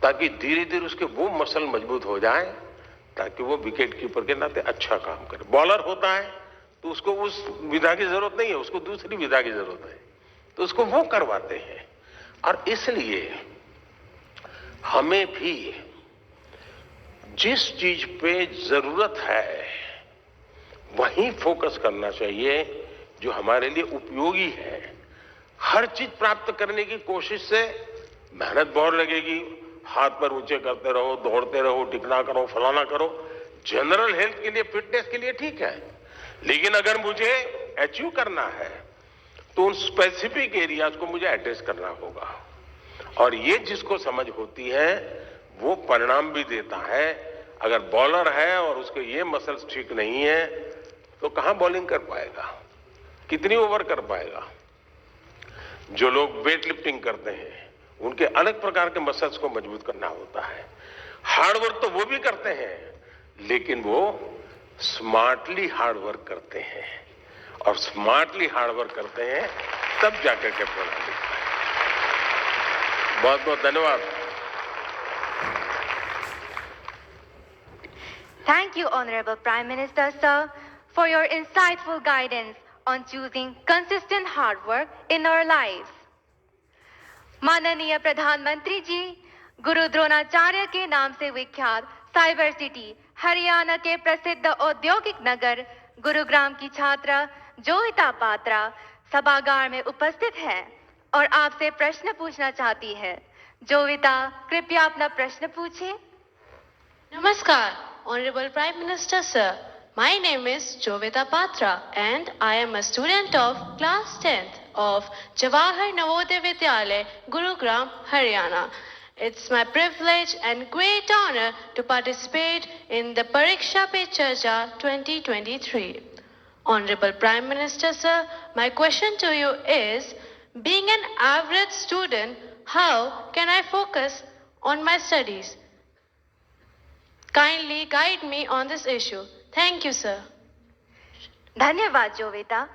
ताकि धीरे धीरे उसके वो मसल मजबूत हो जाए ताकि वो विकेट कीपर के नाते अच्छा काम करे। बॉलर होता है तो उसको उस विधा की जरूरत नहीं है, उसको दूसरी विधा की जरूरत है, तो उसको वो करवाते हैं। और इसलिए हमें भी जिस चीज पे जरूरत है वहीं फोकस करना चाहिए जो हमारे लिए उपयोगी है। हर चीज प्राप्त करने की कोशिश से मेहनत बहुत लगेगी, हाथ पर ऊंचे करते रहो, दौड़ते रहो, टिकना करो, फलाना करो। जनरल हेल्थ के लिए, फिटनेस के लिए ठीक है, लेकिन अगर मुझे अचीव करना है तो उन स्पेसिफिक एरियाज को मुझे एड्रेस करना होगा। और ये जिसको समझ होती है वो परिणाम भी देता है। अगर बॉलर है और उसके ये मसल्स ठीक नहीं है तो कहां बॉलिंग कर पाएगा, कितनी ओवर कर पाएगा। जो लोग वेट लिफ्टिंग करते हैं उनके अलग प्रकार के मसल्स को मजबूत करना होता है। हार्ड वर्क तो वो भी करते हैं लेकिन वो स्मार्टली हार्ड वर्क करते हैं, और स्मार्टली हार्ड वर्क करते हैं तब जाकर के परिणाम मिलता है। बहुत बहुत धन्यवाद। Thank you, Honorable Prime Minister, sir, for your insightful guidance on choosing consistent hard work in our lives. माननीय प्रधानमंत्री जी, गुरु द्रोणाचार्य के नाम से विख्यात साइबर सिटी हरियाणा के प्रसिद्ध औद्योगिक नगर गुरुग्राम की छात्रा जोविता पात्रा सभागार में उपस्थित है और आपसे प्रश्न पूछना चाहती है। जोविता, कृपया अपना प्रश्न पूछिए। Namaskar, Honorable Prime Minister Sir. My name is Jovita Patra and I am a student of class 10th of Jawahar Navodaya Vidyalaya, Gurugram, Haryana. It's my privilege and great honor to participate in the Pariksha Pe Charcha 2023. Honorable Prime Minister Sir, my question to you is, being an average student, how can I focus on my studies? Kindly guide me on this issue. Thank you, sir. धन्यवाद जोविता।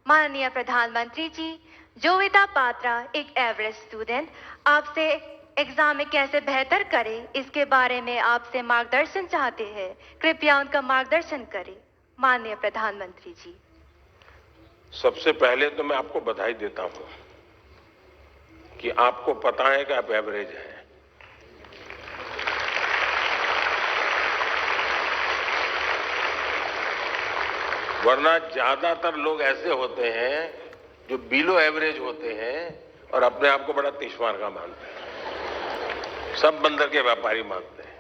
माननीय प्रधानमंत्री जी, जोविता पात्रा एक एवरेज स्टूडेंट आपसे एग्जाम में कैसे बेहतर करे इसके बारे में आपसे मार्गदर्शन चाहते हैं। कृपया उनका मार्गदर्शन करें। माननीय प्रधानमंत्री जी। सबसे पहले तो मैं आपको बधाई देता हूं कि आपको पता है कि आप एवरेज हैं। वरना ज्यादातर लोग ऐसे होते हैं जो बिलो एवरेज होते हैं और अपने आप को बड़ा तीसमार का मानते हैं। सब बंदर के व्यापारी मानते हैं।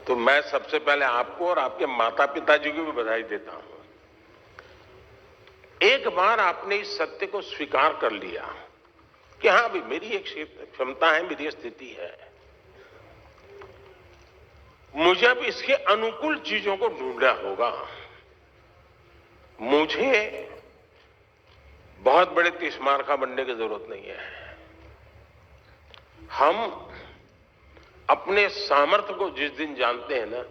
तो मैं सबसे पहले आपको और आपके माता पिताजी को भी बधाई देता हूं। एक बार आपने इस सत्य को स्वीकार कर लिया कि हाँ भी मेरी एक क्षमता है, मेरी स्थिति है, मुझे अब इसके अनुकूल चीजों को ढूंढना होगा। मुझे बहुत बड़े तीसमार का बनने की जरूरत नहीं है। हम अपने सामर्थ्य को जिस दिन जानते हैं ना,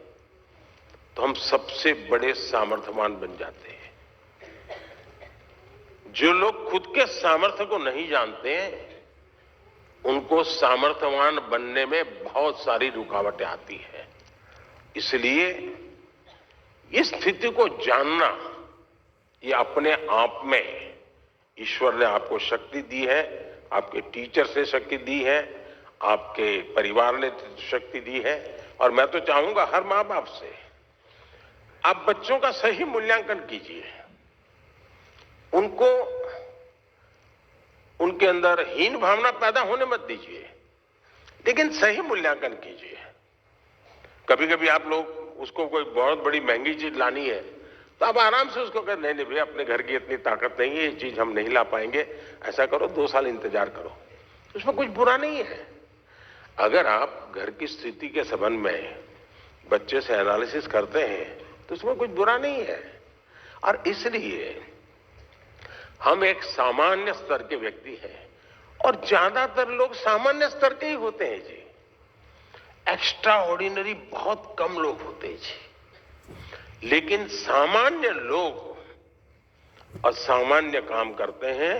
तो हम सबसे बड़े सामर्थ्यवान बन जाते हैं। जो लोग खुद के सामर्थ्य को नहीं जानते हैं, उनको सामर्थ्यवान बनने में बहुत सारी रुकावटें आती है। इसलिए इस स्थिति को जानना, ये अपने आप में ईश्वर ने आपको शक्ति दी है, आपके टीचर से शक्ति दी है, आपके परिवार ने शक्ति दी है। और मैं तो चाहूंगा हर मां बाप से, आप बच्चों का सही मूल्यांकन कीजिए। उनको उनके अंदर हीन भावना पैदा होने मत दीजिए, लेकिन सही मूल्यांकन कीजिए। कभी कभी आप लोग उसको कोई बहुत बड़ी महंगी चीज लानी है, तो आप आराम से उसको कहें, नहीं भैया अपने घर की इतनी ताकत नहीं है, ये चीज हम नहीं ला पाएंगे, ऐसा करो 2 साल इंतजार करो। उसमें कुछ बुरा नहीं है। अगर आप घर की स्थिति के संबंध में बच्चे से एनालिसिस करते हैं तो उसमें कुछ बुरा नहीं है। और इसलिए हम एक सामान्य स्तर के व्यक्ति हैं, और ज्यादातर लोग सामान्य स्तर के ही होते हैं जी। एक्स्ट्रा ऑर्डिनरी बहुत कम लोग होते हैं जी। लेकिन सामान्य लोग असामान्य काम करते हैं,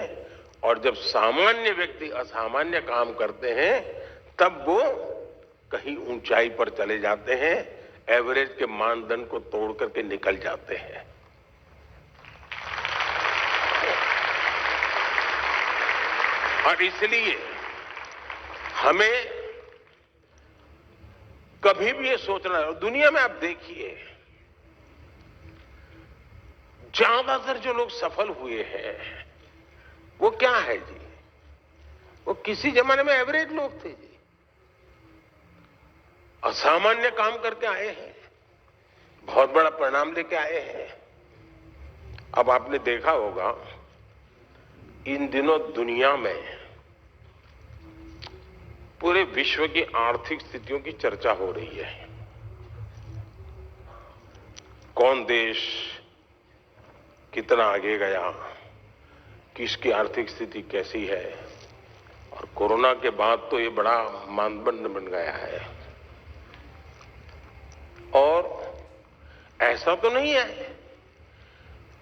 और जब सामान्य व्यक्ति असामान्य काम करते हैं तब वो कहीं ऊंचाई पर चले जाते हैं, एवरेज के मानदंड को तोड़ करके निकल जाते हैं। और इसलिए हमें कभी भी ये सोचना है। दुनिया में आप देखिए, ज्यादातर जो लोग सफल हुए हैं वो क्या है जी? वो किसी जमाने में एवरेज लोग थे जी, असामान्य काम करके आए हैं, बहुत बड़ा परिणाम लेके आए हैं। अब आपने देखा होगा इन दिनों दुनिया में पूरे विश्व की आर्थिक स्थितियों की चर्चा हो रही है। कौन देश कितना आगे गया, किसकी आर्थिक स्थिति कैसी है। और कोरोना के बाद तो ये बड़ा मानदंड बन गया है। और ऐसा तो नहीं है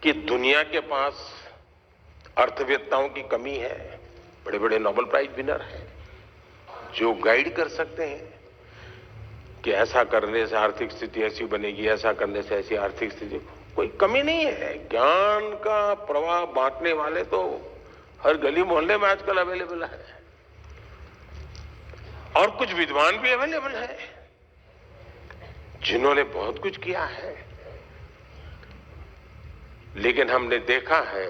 कि दुनिया के पास अर्थवेत्ताओं की कमी है। बड़े बड़े नोबेल प्राइज विनर हैं जो गाइड कर सकते हैं कि ऐसा करने से आर्थिक स्थिति ऐसी बनेगी, ऐसा करने से ऐसी आर्थिक स्थिति। कोई कमी नहीं है। ज्ञान का प्रवाह बांटने वाले तो हर गली मोहल्ले में आजकल अवेलेबल है, और कुछ विद्वान भी अवेलेबल है जिन्होंने बहुत कुछ किया है। लेकिन हमने देखा है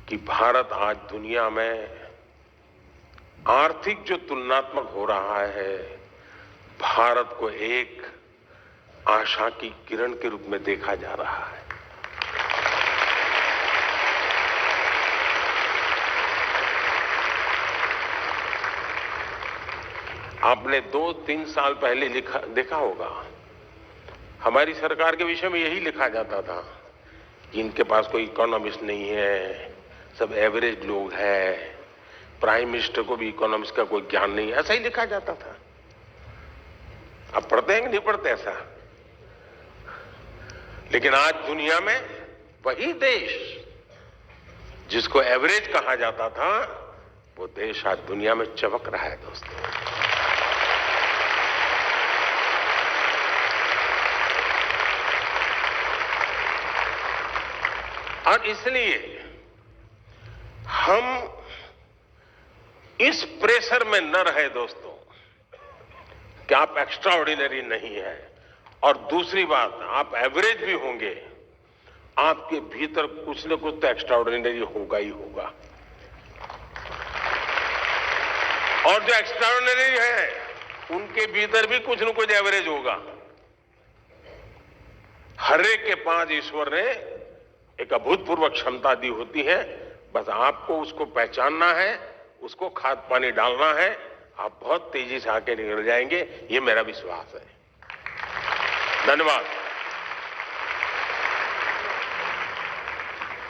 कि भारत आज दुनिया में आर्थिक जो तुलनात्मक हो रहा है, भारत को एक आशा की किरण के रूप में देखा जा रहा है। आपने 2-3 साल पहले देखा होगा, हमारी सरकार के विषय में यही लिखा जाता था कि इनके पास कोई इकोनॉमिस्ट नहीं है, सब एवरेज लोग हैं, प्राइम मिनिस्टर को भी इकोनॉमिक्स का कोई ज्ञान नहीं है, ऐसा ही लिखा जाता था। अब पढ़ते हैं कि नहीं पढ़ते ऐसा? लेकिन आज दुनिया में वही देश जिसको एवरेज कहा जाता था, वो देश आज दुनिया में चमक रहा है दोस्तों। और इसलिए हम इस प्रेशर में न रहे दोस्तों कि आप एक्स्ट्रा ऑर्डिनरी नहीं है, और दूसरी बात, आप एवरेज भी होंगे आपके भीतर कुछ न कुछ तो एक्स्ट्राऑर्डिनरी होगा ही होगा। और जो एक्स्ट्राऑर्डिनरी है उनके भीतर भी कुछ न कुछ एवरेज होगा। हर एक के पास ईश्वर ने एक अभूतपूर्व क्षमता दी होती है, बस आपको उसको पहचानना है, उसको खाद पानी डालना है, आप बहुत तेजी से आगे निकल जाएंगे, ये मेरा विश्वास है। धन्यवाद।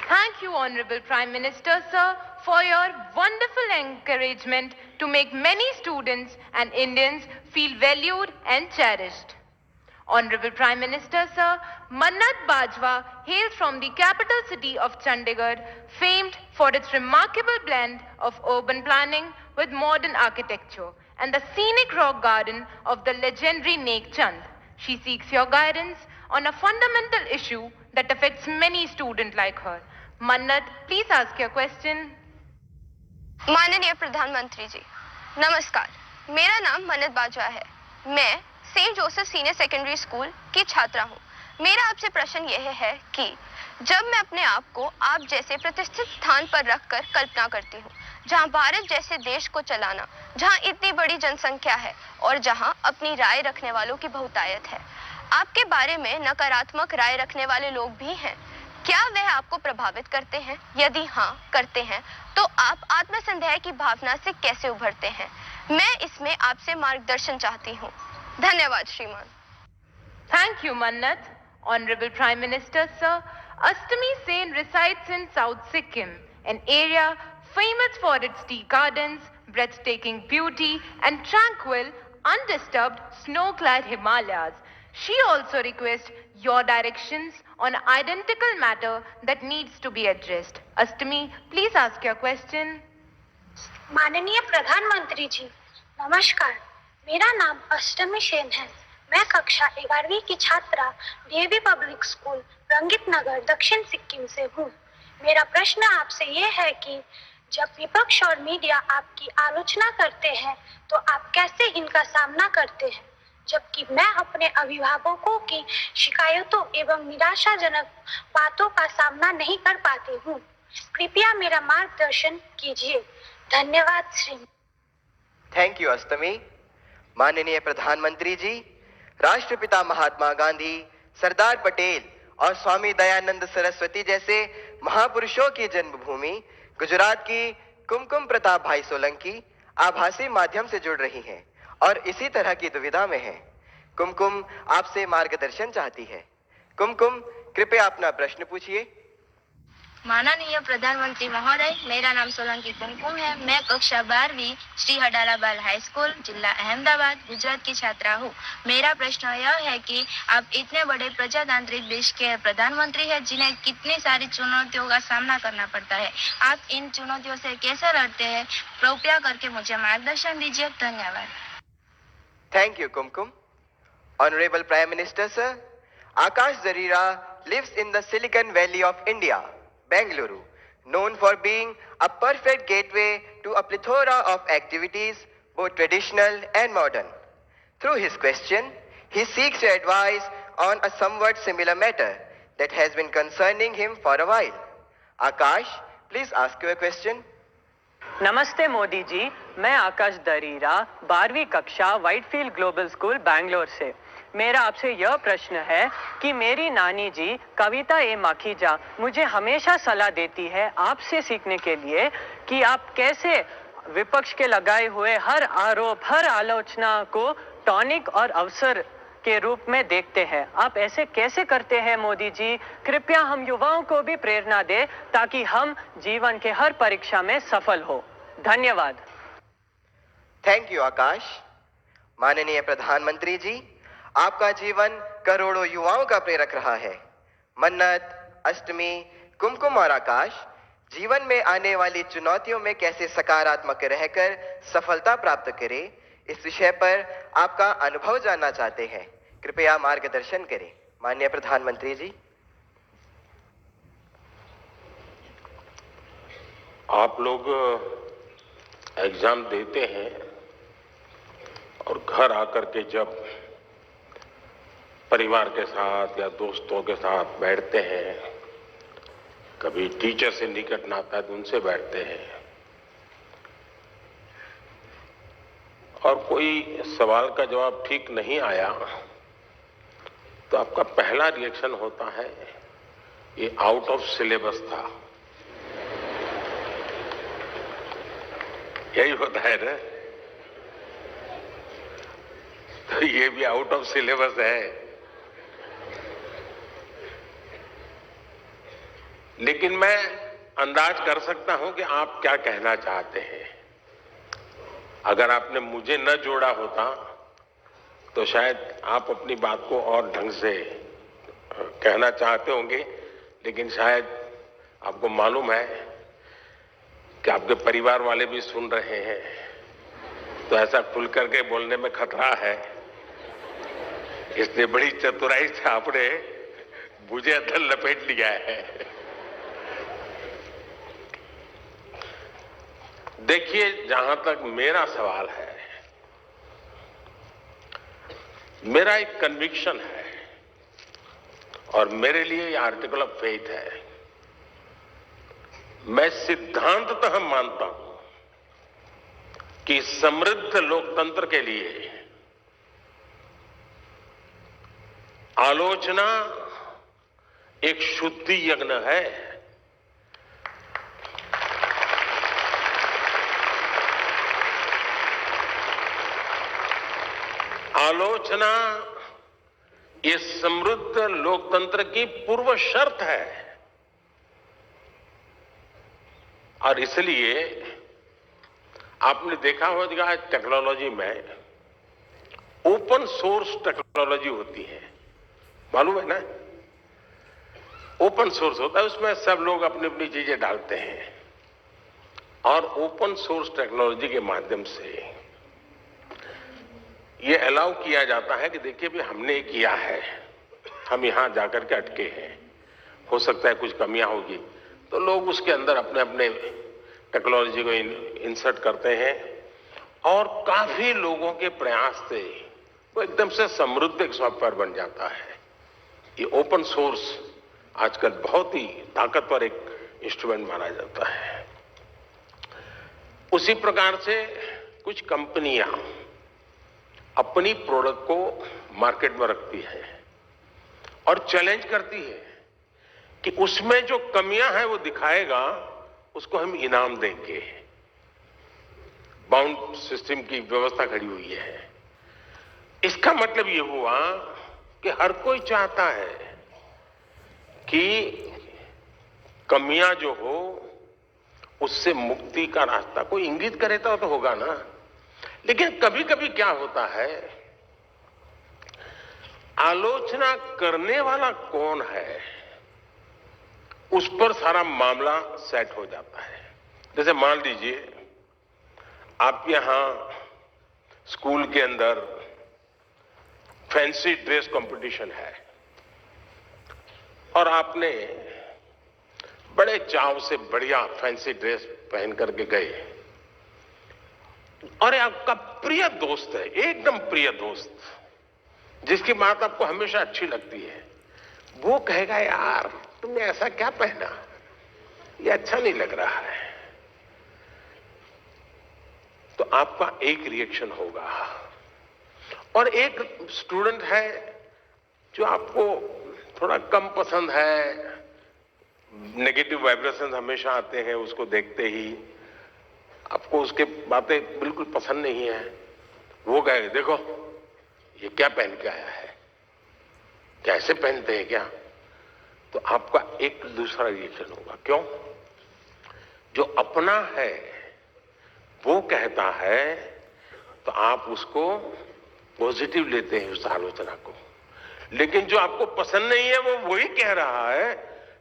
Thank you, Honorable Prime Minister, sir, for your wonderful encouragement to make many students and Indians feel valued and cherished. Honorable Prime Minister, sir, Mannat Bajwa hails from the capital city of Chandigarh, famed for its remarkable blend of urban planning with modern architecture and the scenic rock garden of the legendary Nek Chand. She seeks your guidance on a fundamental issue that affects many students like her. Mannat, please ask your question. माननीय प्रधानमंत्री जी, नमस्कार। मेरा नाम मन्नत बाजवा है। मैं Saint Joseph Senior Secondary School की छात्रा हूँ। मेरा आपसे प्रश्न यह है कि जब मैं अपने आप को आप जैसे प्रतिष्ठित स्थान पर रखकर कल्पना करती हूँ, जहाँ भारत जैसे देश को चलाना, जहाँ इतनी बड़ी जनसंख्या है और जहाँ अपनी राय रखने वालों की बहुतायत है, आपके बारे में नकारात्मक राय रखने वाले लोग भी हैं। क्या वह आपको प्रभावित करते हैं? यदि हाँ करते हैं, तो आप आत्मसंदेह की भावना से कैसे उभरते हैं? मैं इसमें आपसे मार्गदर्शन चाहती हूँ। धन्यवाद श्रीमान। Thank you, Mannat. Honorable Prime Minister, sir, Astami Sen resides in South Sikkim, an area famous for its tea gardens, breathtaking beauty, and tranquil, undisturbed, snow-clad Himalayas. She also requests your directions on identical matter that needs to be addressed. Astami, please ask your question. माननीय प्रधानमंत्री जी, नमस्कार। मेरा नाम अष्टमी सेन है। मैं कक्षा 11वीं की छात्रा डीएवी पब्लिक स्कूल रंगित नगर दक्षिण सिक्किम से हूँ। मेरा प्रश्न आपसे ये है कि जब विपक्ष और मीडिया आपकी आलोचना करते हैं तो आप कैसे इनका सामना करते हैं, जबकि मैं अपने अभिभावकों की शिकायतों एवं निराशाजनक बातों का सामना नहीं कर पाती हूँ। कृपया मेरा मार्गदर्शन कीजिए। धन्यवाद श्री। थैंक यू अष्टमी। माननीय प्रधानमंत्री जी, राष्ट्रपिता महात्मा गांधी, सरदार पटेल और स्वामी दयानंद सरस्वती जैसे महापुरुषों की जन्मभूमि गुजरात की कुमकुम प्रताप भाई सोलंकी आभासी माध्यम से जुड़ रही हैं और इसी तरह की दुविधा में है। कुमकुम आपसे मार्गदर्शन चाहती है। कुमकुम, कृपया अपना प्रश्न पूछिए। माननीय प्रधानमंत्री महोदय, मेरा नाम सोलंकी कुमकुम है। मैं कक्षा 12वीं श्री हडाला बाल हाई स्कूल, जिला अहमदाबाद, गुजरात की छात्रा हूँ। मेरा प्रश्न यह है कि आप इतने बड़े प्रजातांत्रिक देश के प्रधानमंत्री हैं, जिन्हें कितनी सारी चुनौतियों का सामना करना पड़ता है। आप इन चुनौतियों से कैसे लड़ते हैं? कृपया करके मुझे मार्गदर्शन दीजिए। धन्यवाद। Thank you Kumkum. Honourable prime minister sir, Akash Jarira lives in the Silicon Valley of India, Bengaluru, known for being a perfect gateway to a plethora of activities, both traditional and modern. Through his question, he seeks your advice on a somewhat similar matter that has been concerning him for a while. Akash, please ask your question. नमस्ते मोदी जी, मैं आकाश दरीरा 12वीं कक्षा व्हाइटफील्ड ग्लोबल स्कूल बैंगलोर से। मेरा आपसे यह प्रश्न है कि मेरी नानी जी कविता ए माखीजा मुझे हमेशा सलाह देती है आपसे सीखने के लिए कि आप कैसे विपक्ष के लगाए हुए हर आरोप, हर आलोचना को टॉनिक और अवसर के रूप में देखते हैं। आप ऐसे कैसे करते हैं मोदी जी? कृपया हम युवाओं को भी प्रेरणा दें ताकि हम जीवन के हर परीक्षा में सफल हो। धन्यवाद। थैंक यू आकाश। माननीय प्रधानमंत्री जी, आपका जीवन करोड़ों युवाओं का प्रेरक रहा है। मन्नत, अष्टमी, कुमकुम और आकाश जीवन में आने वाली चुनौतियों में कैसे सकारात्मक रहकर सफलता प्राप्त करें, इस विषय पर आपका अनुभव जानना चाहते हैं। कृपया मार्गदर्शन करें। माननीय प्रधानमंत्री जी। आप लोग एग्जाम देते हैं और घर आकर के जब परिवार के साथ या दोस्तों के साथ बैठते हैं कभी टीचर से निकट नाता है तो उनसे बैठते हैं, और कोई सवाल का जवाब ठीक नहीं आया तो आपका पहला रिएक्शन होता है ये आउट ऑफ सिलेबस था। यही होता है ना, तो ये भी आउट ऑफ सिलेबस है। लेकिन मैं अंदाज कर सकता हूं कि आप क्या कहना चाहते हैं। अगर आपने मुझे न जोड़ा होता तो शायद आप अपनी बात को और ढंग से कहना चाहते होंगे, लेकिन शायद आपको मालूम है कि आपके परिवार वाले भी सुन रहे हैं, तो ऐसा खुल करके बोलने में खतरा है। इसलिए बड़ी चतुराई से आपने मुझे अंदर लपेट लिया है। देखिए, जहां तक मेरा सवाल है, मेरा एक कन्विक्शन है और मेरे लिए ये आर्टिकल ऑफ फेथ है। मैं सिद्धांततः मानता हूं कि समृद्ध लोकतंत्र के लिए आलोचना एक शुद्धि यज्ञ है। आलोचना ये समृद्ध लोकतंत्र की पूर्व शर्त है, और इसलिए आपने देखा होगा टेक्नोलॉजी में ओपन सोर्स टेक्नोलॉजी होती है, मालूम है ना? ओपन सोर्स होता है, उसमें सब लोग अपनी अपनी चीजें डालते हैं, और ओपन सोर्स टेक्नोलॉजी के माध्यम से ये अलाउ किया जाता है कि देखिए भी हमने किया है, हम यहां जाकर के अटके हैं, हो सकता है कुछ कमियां होगी, तो लोग उसके अंदर अपने अपने टेक्नोलॉजी को इंसर्ट करते हैं, और काफी लोगों के प्रयास से वो एकदम से समृद्ध एक सॉफ्टवेयर बन जाता है। ये ओपन सोर्स आजकल बहुत ही ताकतवर एक इंस्ट्रूमेंट माना जाता है। उसी प्रकार से कुछ कंपनियां अपनी प्रोडक्ट को मार्केट में रखती है और चैलेंज करती है कि उसमें जो कमियां हैं वो दिखाएगा, उसको हम इनाम देंगे। बाउंड सिस्टम की व्यवस्था खड़ी हुई है। इसका मतलब ये हुआ कि हर कोई चाहता है कि कमियां जो हो उससे मुक्ति का रास्ता कोई इंगित करे तो होगा ना। लेकिन कभी कभी क्या होता है, आलोचना करने वाला कौन है उस पर सारा मामला सेट हो जाता है। जैसे मान लीजिए आप यहां स्कूल के अंदर फैंसी ड्रेस कंपटीशन है और आपने बड़े चाव से बढ़िया फैंसी ड्रेस पहन करके गए, और आपका प्रिय दोस्त है, एकदम प्रिय दोस्त, जिसकी बात आपको हमेशा अच्छी लगती है, वो कहेगा यार तुमने ऐसा क्या पहना, ये अच्छा नहीं लग रहा है। तो आपका एक रिएक्शन होगा। और एक स्टूडेंट है जो आपको थोड़ा कम पसंद है, नेगेटिव वाइब्रेशन हमेशा आते हैं उसको देखते ही, आपको उसके बातें बिल्कुल पसंद नहीं है, वो कहे देखो ये क्या पहन के आया है, कैसे पहनते हैं क्या। तो आपका एक दूसरा रिएक्शन होगा। क्यों? जो अपना है वो कहता है तो आप उसको पॉजिटिव लेते हैं उस आलोचना को, लेकिन जो आपको पसंद नहीं है वो वही कह रहा है,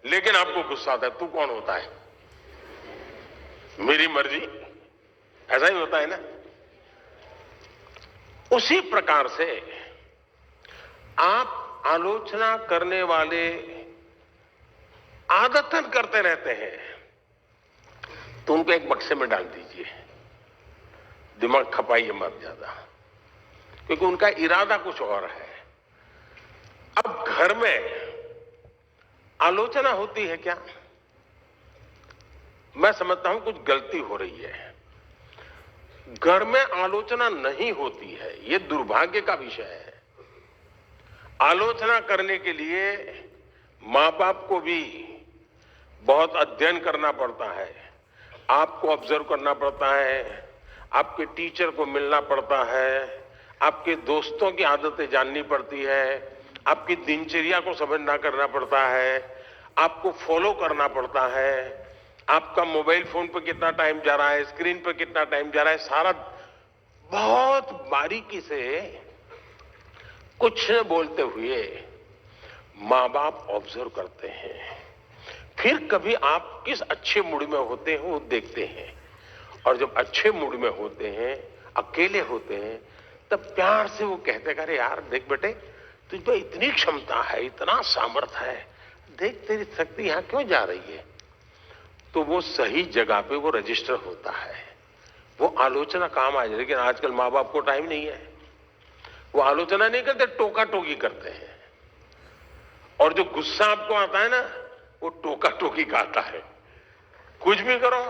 लेकिन आपको गुस्सा आता है, तू कौन होता है, मेरी मर्जी। ऐसा ही होता है ना। उसी प्रकार से आप आलोचना करने वाले आदतन करते रहते हैं, तो उनको एक बक्से में डाल दीजिए, दिमाग खपाइए मत ज्यादा, क्योंकि उनका इरादा कुछ और है। अब घर में आलोचना होती है क्या? मैं समझता हूं कुछ गलती हो रही है। घर में आलोचना नहीं होती है, ये दुर्भाग्य का विषय है। आलोचना करने के लिए माँ बाप को भी बहुत अध्ययन करना पड़ता है, आपको ऑब्जर्व करना पड़ता है, आपके टीचर को मिलना पड़ता है, आपके दोस्तों की आदतें जाननी पड़ती है, आपकी दिनचर्या को समझना करना पड़ता है, आपको फॉलो करना पड़ता है, आपका मोबाइल फोन पर कितना टाइम जा रहा है, स्क्रीन पर कितना टाइम जा रहा है, सारा बहुत बारीकी से कुछ न बोलते हुए माँ बाप ऑब्जर्व करते हैं। फिर कभी आप किस अच्छे मूड में होते हैं वो देखते हैं, और जब अच्छे मूड में होते हैं, अकेले होते हैं, तब प्यार से वो कहते हैं, अरे यार देख बेटे, तुझ में इतनी क्षमता है, इतना सामर्थ्य है, देख तेरी शक्ति यहाँ क्यों जा रही है। तो वो सही जगह पे वो रजिस्टर होता है, वो आलोचना काम आ जाए। लेकिन आजकल माँ बाप को टाइम नहीं है, वो आलोचना नहीं करते, टोका टोकी करते हैं। और जो गुस्सा आपको आता है ना, वो टोका टोकी का आता है। कुछ भी करो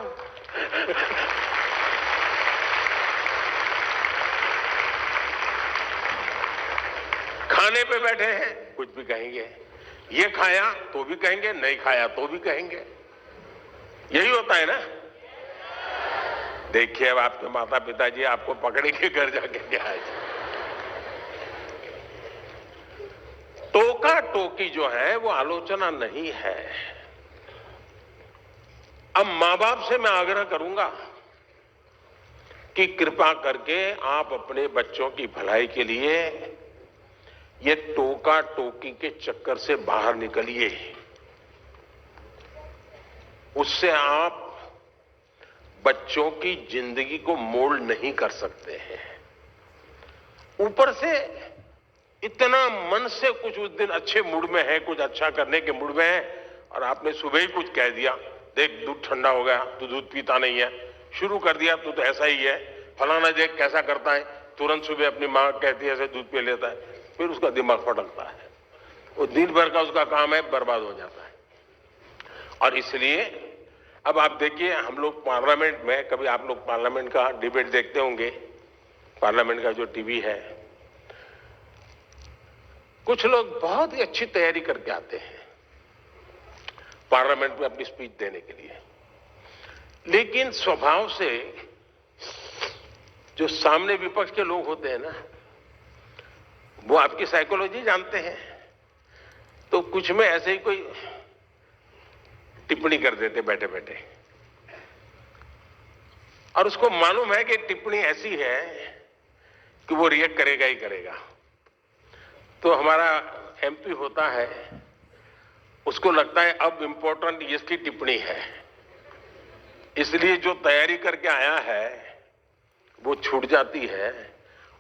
खाने पे बैठे हैं कुछ भी कहेंगे, ये खाया तो भी कहेंगे, नहीं खाया तो भी कहेंगे, यही होता है ना। देखिए अब आपके माता पिताजी आपको पकड़ेंगे घर जाके क्या है। टोका टोकी जो है वो आलोचना नहीं है। अब मां बाप से मैं आग्रह करूंगा कि कृपा करके आप अपने बच्चों की भलाई के लिए ये टोका टोकी के चक्कर से बाहर निकलिए। उससे आप बच्चों की जिंदगी को मोल्ड नहीं कर सकते हैं। ऊपर से इतना मन से कुछ उस दिन अच्छे मूड में है, कुछ अच्छा करने के मूड में है, और आपने सुबह ही कुछ कह दिया, देख दूध ठंडा हो गया, तू दूध पीता नहीं है, शुरू कर दिया, तू तो ऐसा ही है, फलाना देख कैसा करता है, तुरंत सुबह अपनी माँ कहती है ऐसे दूध पी लेता है, फिर उसका दिमाग फटकता है, वो दिन भर का उसका काम है, बर्बाद हो जाता है। और इसलिए अब आप देखिए, हम लोग पार्लियामेंट में, कभी आप लोग पार्लियामेंट का डिबेट देखते होंगे, पार्लियामेंट का जो टीवी है, कुछ लोग बहुत ही अच्छी तैयारी करके आते हैं पार्लियामेंट में अपनी स्पीच देने के लिए, लेकिन स्वभाव से जो सामने विपक्ष के लोग होते हैं ना, वो आपकी साइकोलॉजी जानते हैं, तो कुछ में ऐसे ही कोई टिप्पणी कर देते बैठे बैठे, और उसको मालूम है कि टिप्पणी ऐसी है कि वो रिएक्ट करेगा ही करेगा। तो हमारा एमपी होता है, उसको लगता है अब इंपॉर्टेंट इसकी टिप्पणी है, इसलिए जो तैयारी करके आया है वो छूट जाती है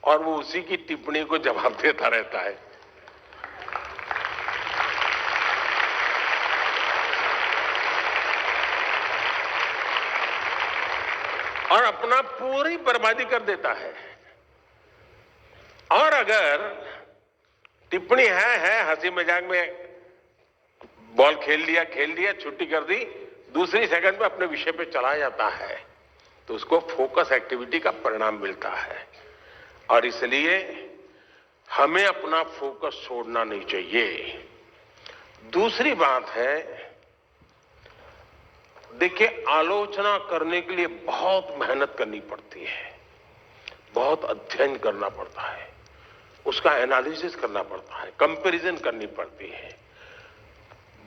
और वो उसी की टिप्पणी को जवाब देता रहता है। और अपना पूरी बर्बादी कर देता है। और अगर टिप्पणी है हंसी मजाक में, बॉल खेल लिया, छुट्टी कर दी, दूसरी सेकंड में अपने विषय पे चला जाता है, तो उसको फोकस एक्टिविटी का परिणाम मिलता है। और इसलिए हमें अपना फोकस छोड़ना नहीं चाहिए। दूसरी बात है, देखिए आलोचना करने के लिए बहुत मेहनत करनी पड़ती है, बहुत अध्ययन करना पड़ता है, उसका एनालिसिस करना पड़ता है, कंपैरिजन करनी पड़ती है,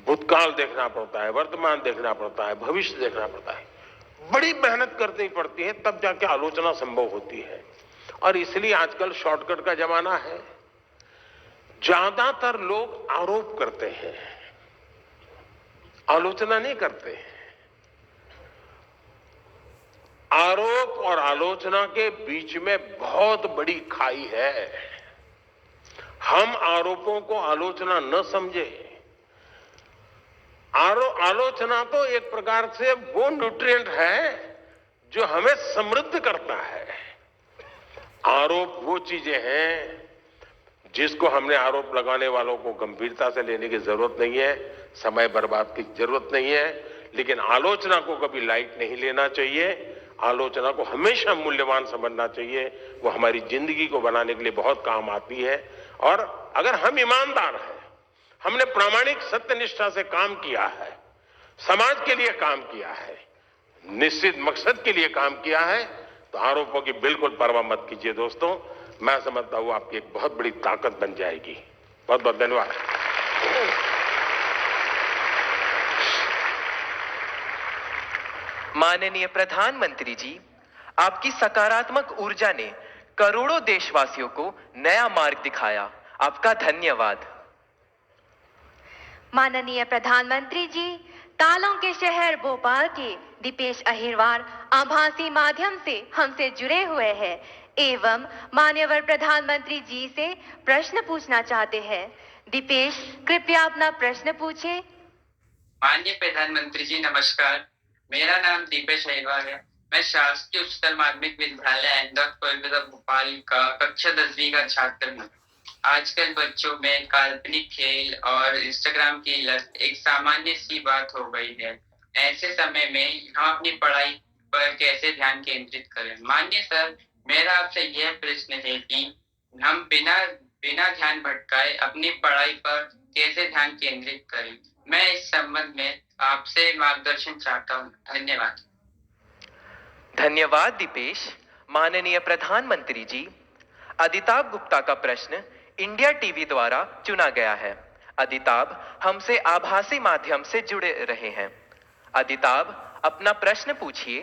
भूतकाल देखना पड़ता है, वर्तमान देखना पड़ता है, भविष्य देखना पड़ता है, बड़ी मेहनत करनी पड़ती है, तब जाके आलोचना संभव होती है। और इसलिए आजकल शॉर्टकट का जमाना है। ज्यादातर लोग आरोप करते हैं, आलोचना नहीं करते हैं। आरोप और आलोचना के बीच में बहुत बड़ी खाई है। हम आरोपों को आलोचना न समझे। आलोचना तो एक प्रकार से वो न्यूट्रिएंट है जो हमें समृद्ध करता है। आरोप वो चीजें हैं जिसको हमने आरोप लगाने वालों को गंभीरता से लेने की जरूरत नहीं है, समय बर्बाद की जरूरत नहीं है, लेकिन आलोचना को कभी लाइट नहीं लेना चाहिए। आलोचना को हमेशा मूल्यवान समझना चाहिए। वो हमारी जिंदगी को बनाने के लिए बहुत काम आती है। और अगर हम ईमानदार हैं, हमने प्रामाणिक सत्यनिष्ठा से काम किया है, समाज के लिए काम किया है, निश्चित मकसद के लिए काम किया है, तो आरोपों की बिल्कुल परवाह मत कीजिए दोस्तों। मैं समझता हूं आपकी एक बहुत बड़ी ताकत बन जाएगी। बहुत बहुत धन्यवाद। माननीय प्रधानमंत्री जी, आपकी सकारात्मक ऊर्जा ने करोड़ों देशवासियों को नया मार्ग दिखाया। आपका धन्यवाद। माननीय प्रधानमंत्री जी, तालों के शहर भोपाल के दीपेश अहिरवार आभासी माध्यम से हमसे जुड़े हुए हैं एवं माननीय प्रधानमंत्री जी से प्रश्न पूछना चाहते हैं। दीपेश, कृपया अपना प्रश्न पूछे। माननीय प्रधानमंत्री जी नमस्कार, मेरा नाम दीपेश अहिरवार है। मैं शासकीय उच्चतर माध्यमिक विद्यालय अहमदाबाद भोपाल का कक्षा 10वीं का छात्र हूँ। आजकल बच्चों में काल्पनिक खेल और इंस्टाग्राम की लत एक सामान्य सी बात हो गई है। ऐसे समय में हम अपनी पढ़ाई पर कैसे ध्यान केंद्रित करें? माननीय सर, मेरा आपसे यह प्रश्न है कि हम बिना ध्यान भटकाए अपनी पढ़ाई पर कैसे ध्यान केंद्रित करें? मैं इस संबंध में आपसे मार्गदर्शन चाहता हूँ। धन्यवाद। धन्यवाद दीपेश। माननीय प्रधानमंत्री जी, अदिताभ गुप्ता का प्रश्न इंडिया टीवी द्वारा चुना गया है। अदिताभ हमसे आभासी माध्यम से जुड़े रहे हैं। अदिताभ, अपना प्रश्न पूछिए।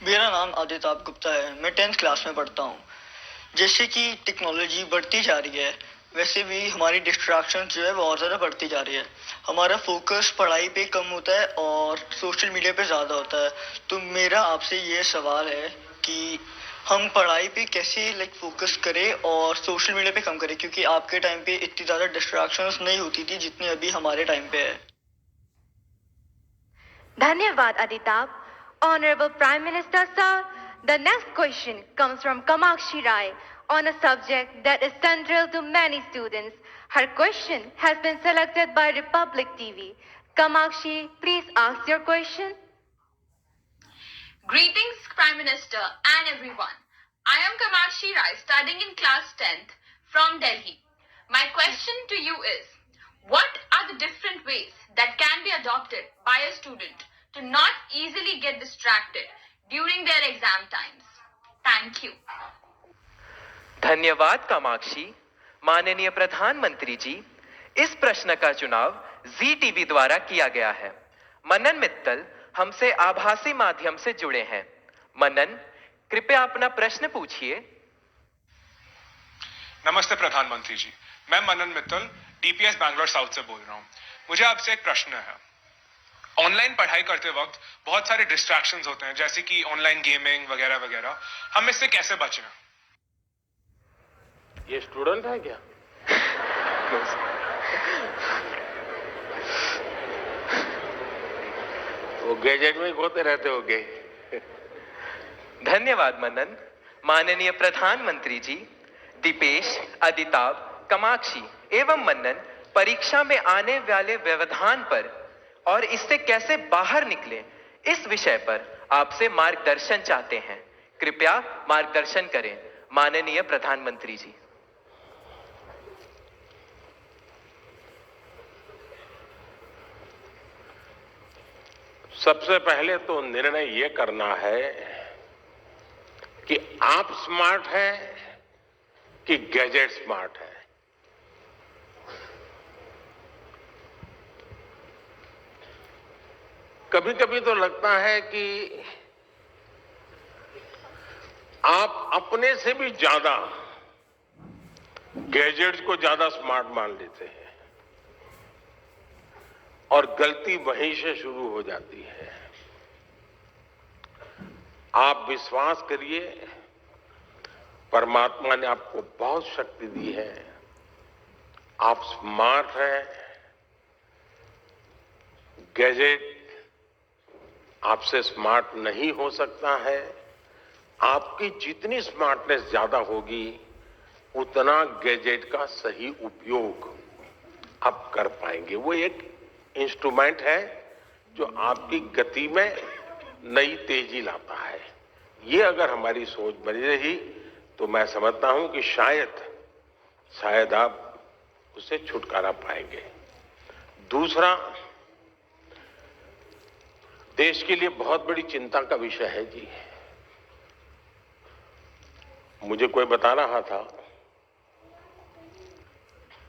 मेरा नाम अदिताभ गुप्ता है। मैं 10th क्लास में पढ़ता हूँ। जैसे कि टेक्नोलॉजी बढ़ती जा रही है, वैसे भी हमारी डिस्ट्रैक्शन जो है वो और ज़्यादा बढ़ती जा रही है। हमारा फोकस पढ़ाई पे कम होता है और सोशल मीडिया पे ज़्यादा होता है। तो मेरा आपसे ये सवाल है कि हम पढ़ाई पे कैसे फोकस करें और सोशल मीडिया पे कम करें, क्योंकि आपके टाइम पे इतनी ज़्यादा डिस्ट्रैक्शंस नहीं होती थी जितनी अभी हमारे टाइम पे है। धन्यवाद अदिताभ। Honorable Prime Minister Sir, the next question comes from Kamakshi Rai on a subject that is central to many students. Her question has been selected by Republic TV. Kamakshi, please ask your question. Greetings, Prime Minister and everyone. I am Kamakshi Rai, studying in class 10th from Delhi. My question to you is, what are the different ways that can be adopted by a student to not easily get distracted during their exam times? Thank you. धन्यवाद कामाक्षी। माननीय प्रधानमंत्री जी, इस प्रश्न का चुनाव जी टीवी द्वारा किया गया है। मनन मित्तल हमसे आभासी माध्यम से जुड़े हैं। मनन, कृपया अपना प्रश्न पूछिए। नमस्ते प्रधानमंत्री जी, मैं मनन मित्तल डीपीएस बैंगलोर साउथ से बोल रहा हूँ। मुझे आपसे एक प्रश्न है। ऑनलाइन पढ़ाई करते वक्त बहुत सारे डिस्ट्रैक्शंस होते हैं, जैसे कि ऑनलाइन गेमिंग वगैरह वगैरह। हम इससे कैसे बचें? ये स्टूडेंट है क्या? वो गैजेट में खोते रहते होगे। धन्यवाद मनन। माननीय प्रधानमंत्री जी, दीपेश, अदिताभ, कामाक्षी एवं मनन परीक्षा में आने वाले व्यवधान पर और इससे कैसे बाहर निकले, इस विषय पर आपसे मार्गदर्शन चाहते हैं। कृपया मार्गदर्शन करें माननीय प्रधानमंत्री जी। सबसे पहले तो निर्णय ये करना है कि आप स्मार्ट हैं कि गैजेट स्मार्ट है। कभी कभी तो लगता है कि आप अपने से भी ज्यादा गैजेट्स को ज्यादा स्मार्ट मान लेते हैं और गलती वहीं से शुरू हो जाती है। आप विश्वास करिए, परमात्मा ने आपको बहुत शक्ति दी है। आप स्मार्ट हैं। गैजेट आपसे स्मार्ट नहीं हो सकता है। आपकी जितनी स्मार्टनेस ज्यादा होगी, उतना गैजेट का सही उपयोग आप कर पाएंगे। वो एक इंस्ट्रूमेंट है जो आपकी गति में नई तेजी लाता है। ये अगर हमारी सोच बनी रही तो मैं समझता हूं कि शायद आप उससे छुटकारा पाएंगे। दूसरा, देश के लिए बहुत बड़ी चिंता का विषय है जी। मुझे कोई बता रहा था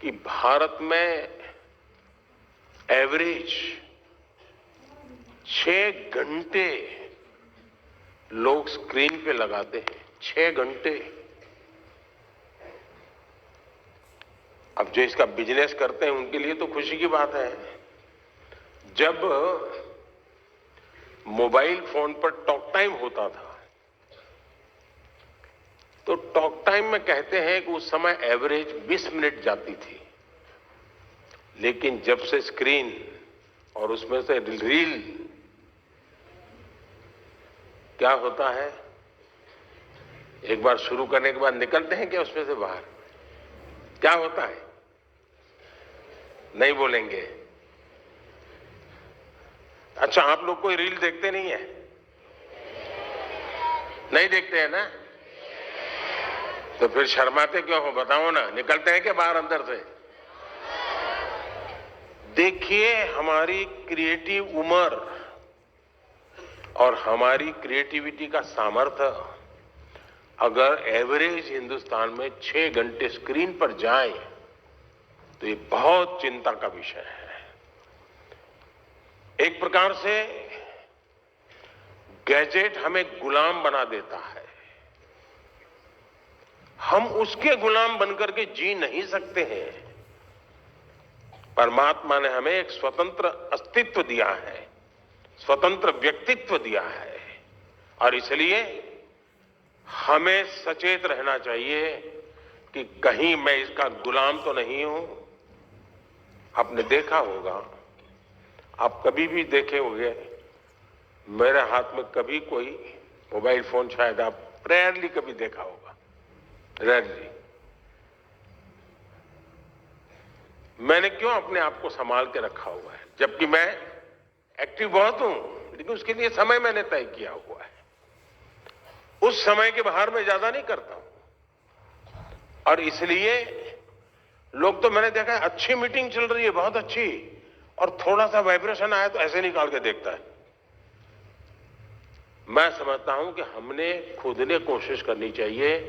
कि भारत में एवरेज 6 घंटे लोग स्क्रीन पे लगाते हैं। 6 घंटे। अब जो इसका बिजनेस करते हैं उनके लिए तो खुशी की बात है। जब मोबाइल फोन पर टॉक टाइम होता था तो टॉक टाइम में कहते हैं कि उस समय एवरेज 20 मिनट जाती थी, लेकिन जब से स्क्रीन और उसमें से रील, क्या होता है, एक बार शुरू करने के बाद निकलते हैं क्या उसमें से बाहर? क्या होता है? नहीं बोलेंगे। अच्छा, आप लोग कोई रील देखते नहीं है? नहीं देखते हैं ना? तो फिर शर्माते क्यों हो? बताओ ना, निकलते हैं क्या बाहर अंदर से? देखिए, हमारी क्रिएटिव उम्र और हमारी क्रिएटिविटी का सामर्थ्य अगर एवरेज हिंदुस्तान में 6 घंटे स्क्रीन पर जाए तो ये बहुत चिंता का विषय है। एक प्रकार से गैजेट हमें गुलाम बना देता है। हम उसके गुलाम बनकर के जी नहीं सकते हैं। परमात्मा ने हमें एक स्वतंत्र अस्तित्व दिया है, स्वतंत्र व्यक्तित्व दिया है, और इसलिए हमें सचेत रहना चाहिए कि कहीं मैं इसका गुलाम तो नहीं हूं। आपने देखा होगा, आप कभी भी देखे होंगे, मेरे हाथ में कभी कोई मोबाइल फोन शायद आप रेयरली कभी देखा होगा, रेयरली। मैंने क्यों अपने आप को संभाल के रखा हुआ है? जबकि मैं एक्टिव बहुत हूं, लेकिन उसके लिए समय मैंने तय किया हुआ है। उस समय के बाहर मैं ज्यादा नहीं करता हूं। और इसलिए लोग तो मैंने देखा है, अच्छी मीटिंग चल रही है, बहुत अच्छी, और थोड़ा सा वाइब्रेशन आया तो ऐसे निकाल के देखता है। मैं समझता हूं कि हमने खुद ने कोशिश करनी चाहिए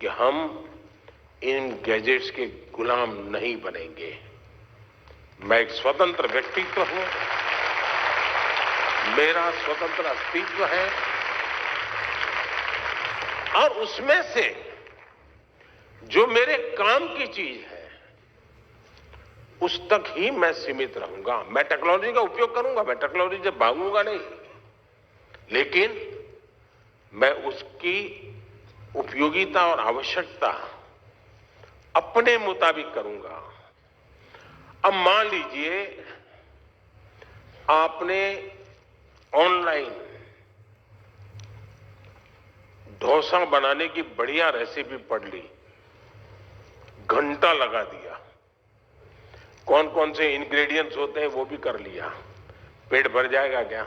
कि हम इन गैजेट्स के गुलाम नहीं बनेंगे। मैं एक स्वतंत्र व्यक्तित्व हूं, मेरा स्वतंत्र अस्तित्व है, और उसमें से जो मेरे काम की चीज है उस तक ही मैं सीमित रहूंगा। मैं टेक्नोलॉजी का उपयोग करूंगा, मैं टेक्नोलॉजी से भागूंगा नहीं, लेकिन मैं उसकी उपयोगिता और आवश्यकता अपने मुताबिक करूंगा। अब मान लीजिए आपने ऑनलाइन डोसा बनाने की बढ़िया रेसिपी पढ़ ली, घंटा लगा दिया, कौन कौन से इंग्रेडिएंट्स होते हैं वो भी कर लिया, पेट भर जाएगा क्या?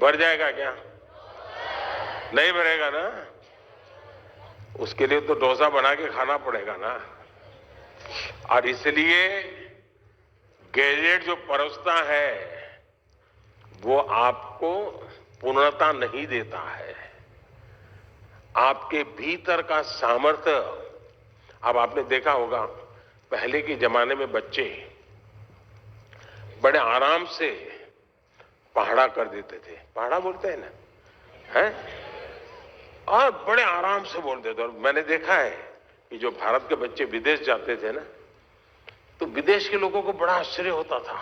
भर जाएगा क्या? नहीं भरेगा ना? उसके लिए तो डोसा बना के खाना पड़ेगा ना। और इसलिए गैजेट जो परोसता है वो आपको पूर्णता नहीं देता है। आपके भीतर का सामर्थ्य, अब आपने देखा होगा पहले के जमाने में बच्चे बड़े आराम से पहाड़ा कर देते थे, पहाड़ा बोलते हैं ना, हैं? और बड़े आराम से बोलते थे। और मैंने देखा है कि जो भारत के बच्चे विदेश जाते थे ना, तो विदेश के लोगों को बड़ा आश्चर्य होता था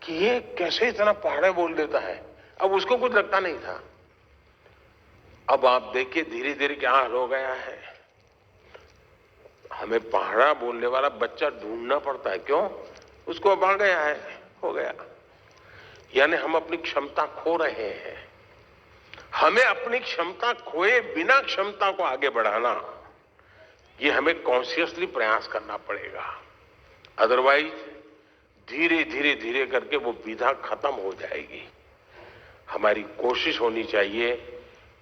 कि ये कैसे इतना पहाड़ा बोल देता है। अब उसको कुछ लगता नहीं था। अब आप देखिए धीरे धीरे क्या हाल हो गया है। हमें पहाड़ा बोलने वाला बच्चा ढूंढना पड़ता है। क्यों? उसको अब आ गया है, हो गया। यानी हम अपनी क्षमता खो रहे हैं। हमें अपनी क्षमता खोए बिना क्षमता को आगे बढ़ाना, ये हमें कॉन्शियसली प्रयास करना पड़ेगा। अदरवाइज धीरे धीरे धीरे करके वो विधा खत्म हो जाएगी। हमारी कोशिश होनी चाहिए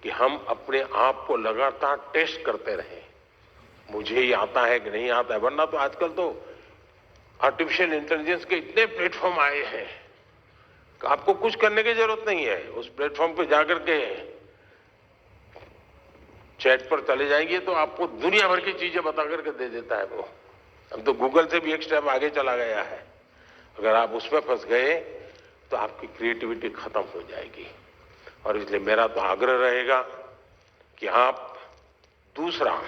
कि हम अपने आप को लगातार टेस्ट करते रहें, मुझे ये आता है कि नहीं आता है। वरना तो आजकल तो आर्टिफिशियल इंटेलिजेंस के इतने प्लेटफॉर्म आए हैं कि आपको कुछ करने की जरूरत नहीं है। उस प्लेटफॉर्म पे जाकर के चैट पर चले जाएंगे तो आपको दुनिया भर की चीजें बता करके दे देता है वो। अब तो गूगल से भी एक स्टेप आगे चला गया है। अगर आप उसमें फंस गए तो आपकी क्रिएटिविटी खत्म हो जाएगी। और इसलिए मेरा तो आग्रह रहेगा कि आप दूसरा,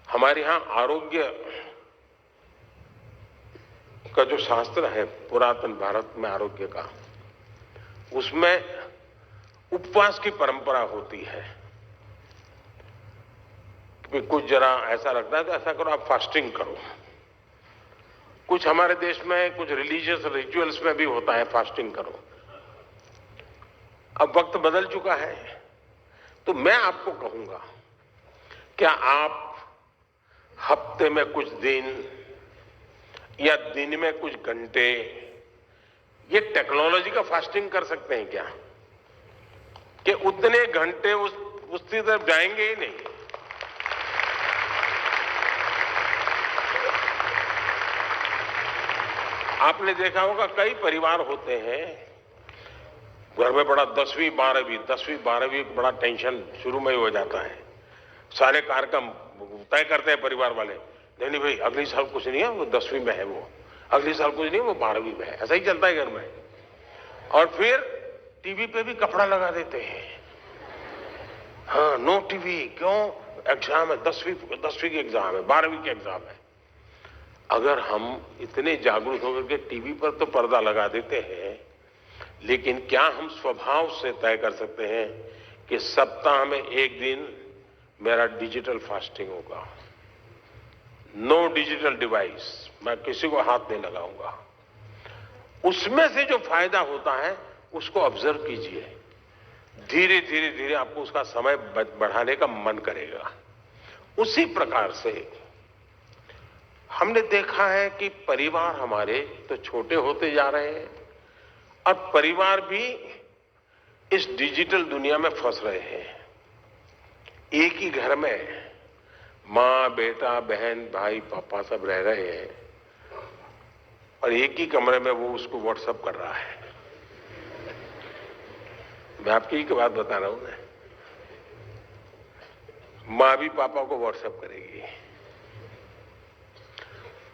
हमारे यहां आरोग्य का जो शास्त्र है पुरातन भारत में आरोग्य का, उसमें उपवास की परंपरा होती है कि कुछ जरा ऐसा लगता है तो ऐसा करो, आप फास्टिंग करो। कुछ हमारे देश में कुछ रिलीजियस रिचुअल्स में भी होता है फास्टिंग करो। अब वक्त बदल चुका है तो मैं आपको कहूंगा, क्या आप हफ्ते में कुछ दिन या दिन में कुछ घंटे ये टेक्नोलॉजी का फास्टिंग कर सकते हैं क्या? कि उतने घंटे उसकी तरफ जाएंगे ही नहीं। आपने देखा होगा कई परिवार होते हैं घर में बड़ा 10वीं 12वीं बड़ा टेंशन शुरू में ही हो जाता है। सारे कार्यक्रम तय करते हैं परिवार वाले, नहीं भाई अगली साल कुछ नहीं है, वो 10वीं में है, वो अगली साल कुछ नहीं है, वो 12वीं में है। ऐसा ही चलता है घर में। और फिर टीवी पे भी कपड़ा लगा देते हैं, हाँ नो टीवी, क्यों? एग्जाम है, 10वीं की एग्जाम है, 12वीं की एग्जाम है। अगर हम इतने जागरूक होकर के टीवी पर तो पर्दा लगा देते हैं, लेकिन क्या हम स्वभाव से तय कर सकते हैं कि सप्ताह में एक दिन मेरा डिजिटल फास्टिंग होगा, नो डिजिटल डिवाइस, मैं किसी को हाथ नहीं लगाऊंगा। उसमें से जो फायदा होता है उसको ऑब्जर्व कीजिए, धीरे धीरे धीरे आपको उसका समय बढ़ाने का मन करेगा। उसी प्रकार से हमने देखा है कि परिवार हमारे तो छोटे होते जा रहे हैं और परिवार भी इस डिजिटल दुनिया में फंस रहे हैं। एक ही घर में माँ, बेटा, बहन, भाई, पापा सब रह रहे हैं और एक ही कमरे में वो उसको व्हाट्सएप कर रहा है। मैं आपकी एक बात बता रहा हूं ना, माँ भी पापा को व्हाट्सएप करेगी।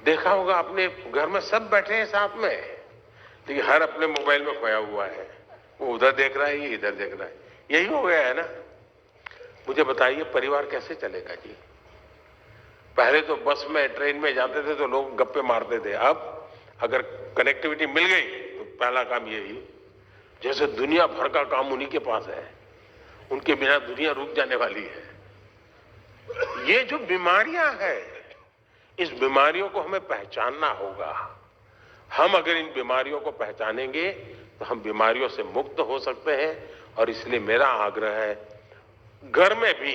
देखा होगा आपने, घर में सब बैठे हैं साथ में, लेकिन हर अपने मोबाइल में खोया हुआ है। वो उधर देख रहा है, ये इधर देख रहा है। यही हो गया है ना। मुझे बताइए परिवार कैसे चलेगा जी? पहले तो बस में, ट्रेन में जाते थे तो लोग गप्पे मारते थे। अब अगर कनेक्टिविटी मिल गई तो पहला काम यही, जैसे दुनिया भर का काम उन्हीं के पास है, उनके बिना दुनिया रुक जाने वाली है। ये जो बीमारियां हैं, इस बीमारियों को हमें पहचानना होगा। हम अगर इन बीमारियों को पहचानेंगे तो हम बीमारियों से मुक्त हो सकते हैं। और इसलिए मेरा आग्रह है, घर में भी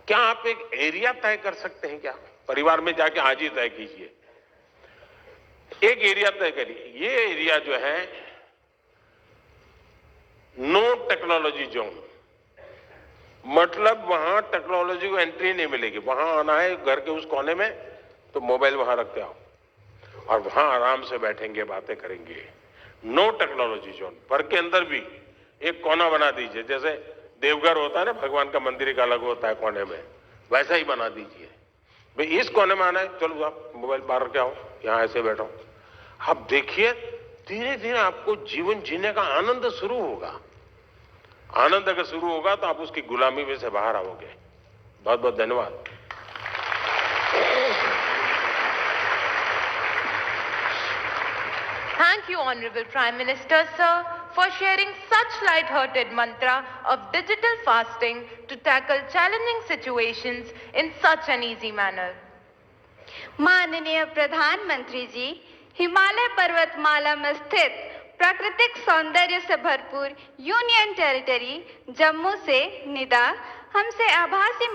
क्या आप एक एरिया तय कर सकते हैं क्या? परिवार में जाके आज ही तय कीजिए, एक एरिया तय करिए। ये एरिया जो है नो टेक्नोलॉजी जोन, मतलब वहां टेक्नोलॉजी को एंट्री नहीं मिलेगी। वहां आना है घर के उस कोने में तो मोबाइल वहां रखते आओ और वहां आराम से बैठेंगे, बातें करेंगे। No technology zone. घर के अंदर भी एक कोना बना दीजिए, जैसे देवघर होता है ना, भगवान का मंदिर एक अलग होता है कोने में, वैसा ही बना दीजिए। भाई इस कोने में आना है, चलो आप मोबाइल बाहर रख आओ, यहां ऐसे बैठो। आप देखिए धीरे धीरे आपको जीवन जीने का आनंद शुरू होगा। आनंद अगर शुरू होगा तो आप उसकी गुलामी में से बाहर आओगे। बहुत बहुत धन्यवाद। Thank you, Honorable Prime Minister, sir, for sharing such light-hearted mantra of digital fasting to tackle challenging situations in such an easy manner. माननीय प्रधानमंत्री जी, हिमालय पर्वतमाला में स्थित प्राकृतिक सौंदर्य से भरपूर यूनियन टेरिटरी जम्मू से निदा हमसे आभासी